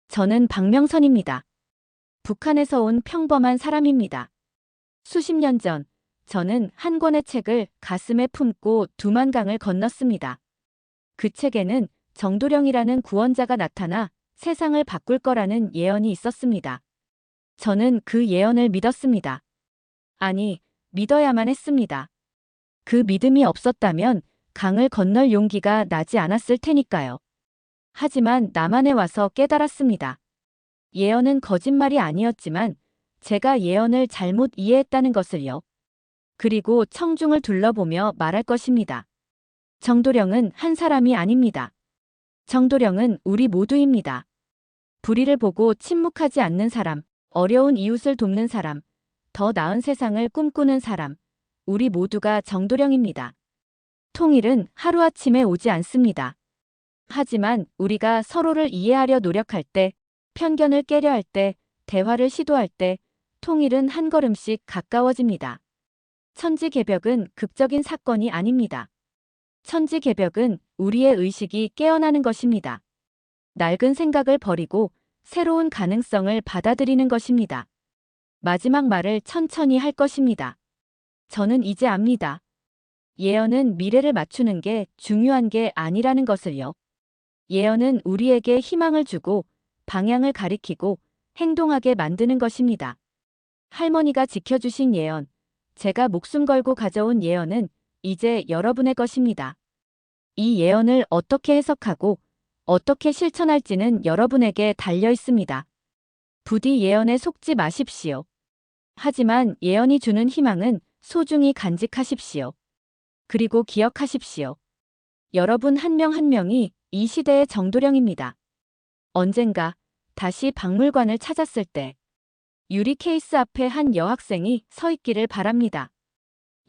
저는 박명선입니다. 북한에서 온 평범한 사람입니다. 수십 년 전 저는 한 권의 책을 가슴에 품고 두만강을 건넜습니다. 그 책에는 정도령이라는 구원자가 나타나 세상을 바꿀 거라는 예언이 있었습니다. 저는 그 예언을 믿었습니다. 아니, 믿어야만 했습니다. 그 믿음이 없었다면 강을 건널 용기가 나지 않았을 테니까요. 하지만 남한에 와서 깨달았습니다. 예언은 거짓말이 아니었지만 제가 예언을 잘못 이해했다는 것을요. 그리고 청중을 둘러보며 말할 것입니다. 정도령은 한 사람이 아닙니다. 정도령은 우리 모두입니다. 불의를 보고 침묵하지 않는 사람, 어려운 이웃을 돕는 사람, 더 나은 세상을 꿈꾸는 사람, 우리 모두가 정도령입니다. 통일은 하루아침에 오지 않습니다. 하지만 우리가 서로를 이해하려 노력할 때, 편견을 깨려 할 때, 대화를 시도할 때, 통일은 한 걸음씩 가까워집니다. 천지개벽은 극적인 사건이 아닙니다. 천지개벽은 우리의 의식이 깨어나는 것입니다. 낡은 생각을 버리고 새로운 가능성을 받아들이는 것입니다. 마지막 말을 천천히 할 것입니다. 저는 이제 압니다. 예언은 미래를 맞추는 게 중요한 게 아니라는 것을요. 예언은 우리에게 희망을 주고 방향을 가리키고 행동하게 만드는 것입니다. 할머니가 지켜주신 예언, 제가 목숨 걸고 가져온 예언은 이제 여러분의 것입니다. 이 예언을 어떻게 해석하고 어떻게 실천할지는 여러분에게 달려 있습니다. 부디 예언에 속지 마십시오. 하지만 예언이 주는 희망은 소중히 간직하십시오. 그리고 기억하십시오. 여러분 한 명 한 명이 이 시대의 정도령입니다. 언젠가 다시 박물관을 찾았을 때 유리 케이스 앞에 한 여학생이 서 있기를 바랍니다.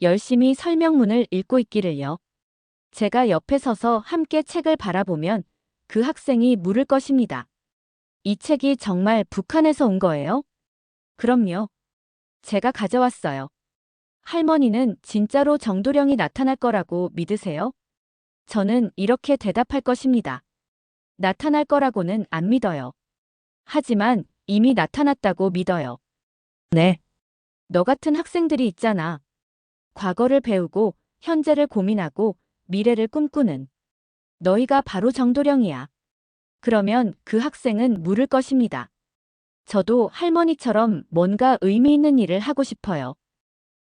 열심히 설명문을 읽고 있기를요. 제가 옆에 서서 함께 책을 바라보면 그 학생이 물을 것입니다. 이 책이 정말 북한에서 온 거예요? 그럼요. 제가 가져왔어요. 할머니는 진짜로 정도령이 나타날 거라고 믿으세요? 저는 이렇게 대답할 것입니다. 나타날 거라고는 안 믿어요. 하지만 이미 나타났다고 믿어요. 네. 너 같은 학생들이 있잖아. 과거를 배우고 현재를 고민하고 미래를 꿈꾸는. 너희가 바로 정도령이야. 그러면 그 학생은 물을 것입니다. 저도 할머니처럼 뭔가 의미 있는 일을 하고 싶어요.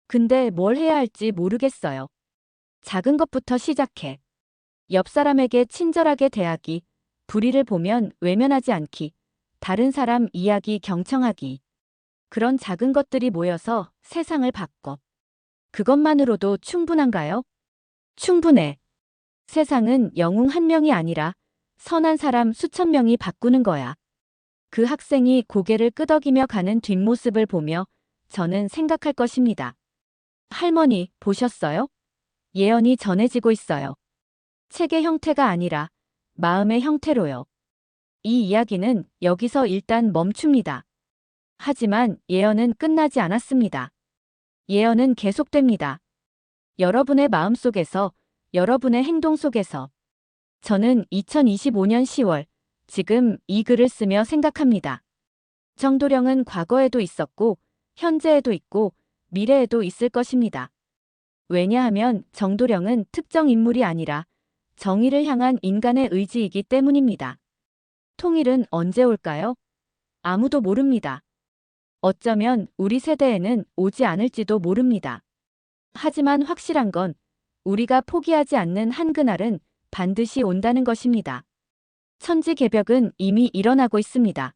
근데 뭘 해야 할지 모르겠어요. 작은 것부터 시작해. 옆 사람에게 친절하게 대하기, 불의를 보면 외면하지 않기, 다른 사람 이야기 경청하기. 그런 작은 것들이 모여서 세상을 바꿔. 그것만으로도 충분한가요? 충분해. 세상은 영웅 한 명이 아니라 선한 사람 수천 명이 바꾸는 거야. 그 학생이 고개를 끄덕이며 가는 뒷모습을 보며 저는 생각할 것입니다. 할머니, 보셨어요? 예언이 전해지고 있어요. 책의 형태가 아니라 마음의 형태로요. 이 이야기는 여기서 일단 멈춥니다. 하지만 예언은 끝나지 않았습니다. 예언은 계속됩니다. 여러분의 마음 속에서, 여러분의 행동 속에서. 저는 2025년 10월, 지금 이 글을 쓰며 생각합니다. 정도령은 과거에도 있었고, 현재에도 있고, 미래에도 있을 것입니다. 왜냐하면 정도령은 특정 인물이 아니라 정의를 향한 인간의 의지이기 때문입니다. 통일은 언제 올까요? 아무도 모릅니다. 어쩌면 우리 세대에는 오지 않을지도 모릅니다. 하지만 확실한 건 우리가 포기하지 않는 한그날은 반드시 온다는 것입니다. 천지개벽은 이미 일어나고 있습니다.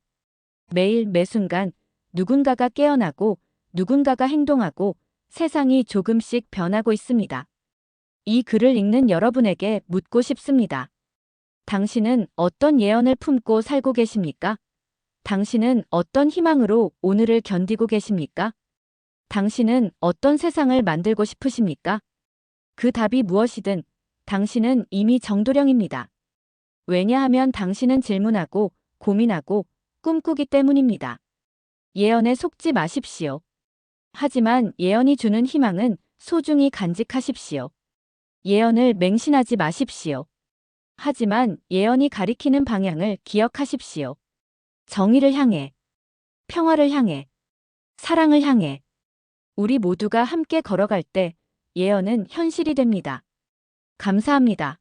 매일 매순간 누군가가 깨어나고 누군가가 행동하고 세상이 조금씩 변하고 있습니다. 이 글을 읽는 여러분에게 묻고 싶습니다. 당신은 어떤 예언을 품고 살고 계십니까? 당신은 어떤 희망으로 오늘을 견디고 계십니까? 당신은 어떤 세상을 만들고 싶으십니까? 그 답이 무엇이든 당신은 이미 정도령입니다. 왜냐하면 당신은 질문하고 고민하고 꿈꾸기 때문입니다. 예언에 속지 마십시오. 하지만 예언이 주는 희망은 소중히 간직하십시오. 예언을 맹신하지 마십시오. 하지만 예언이 가리키는 방향을 기억하십시오. 정의를 향해, 평화를 향해, 사랑을 향해. 우리 모두가 함께 걸어갈 때 예언은 현실이 됩니다. 감사합니다.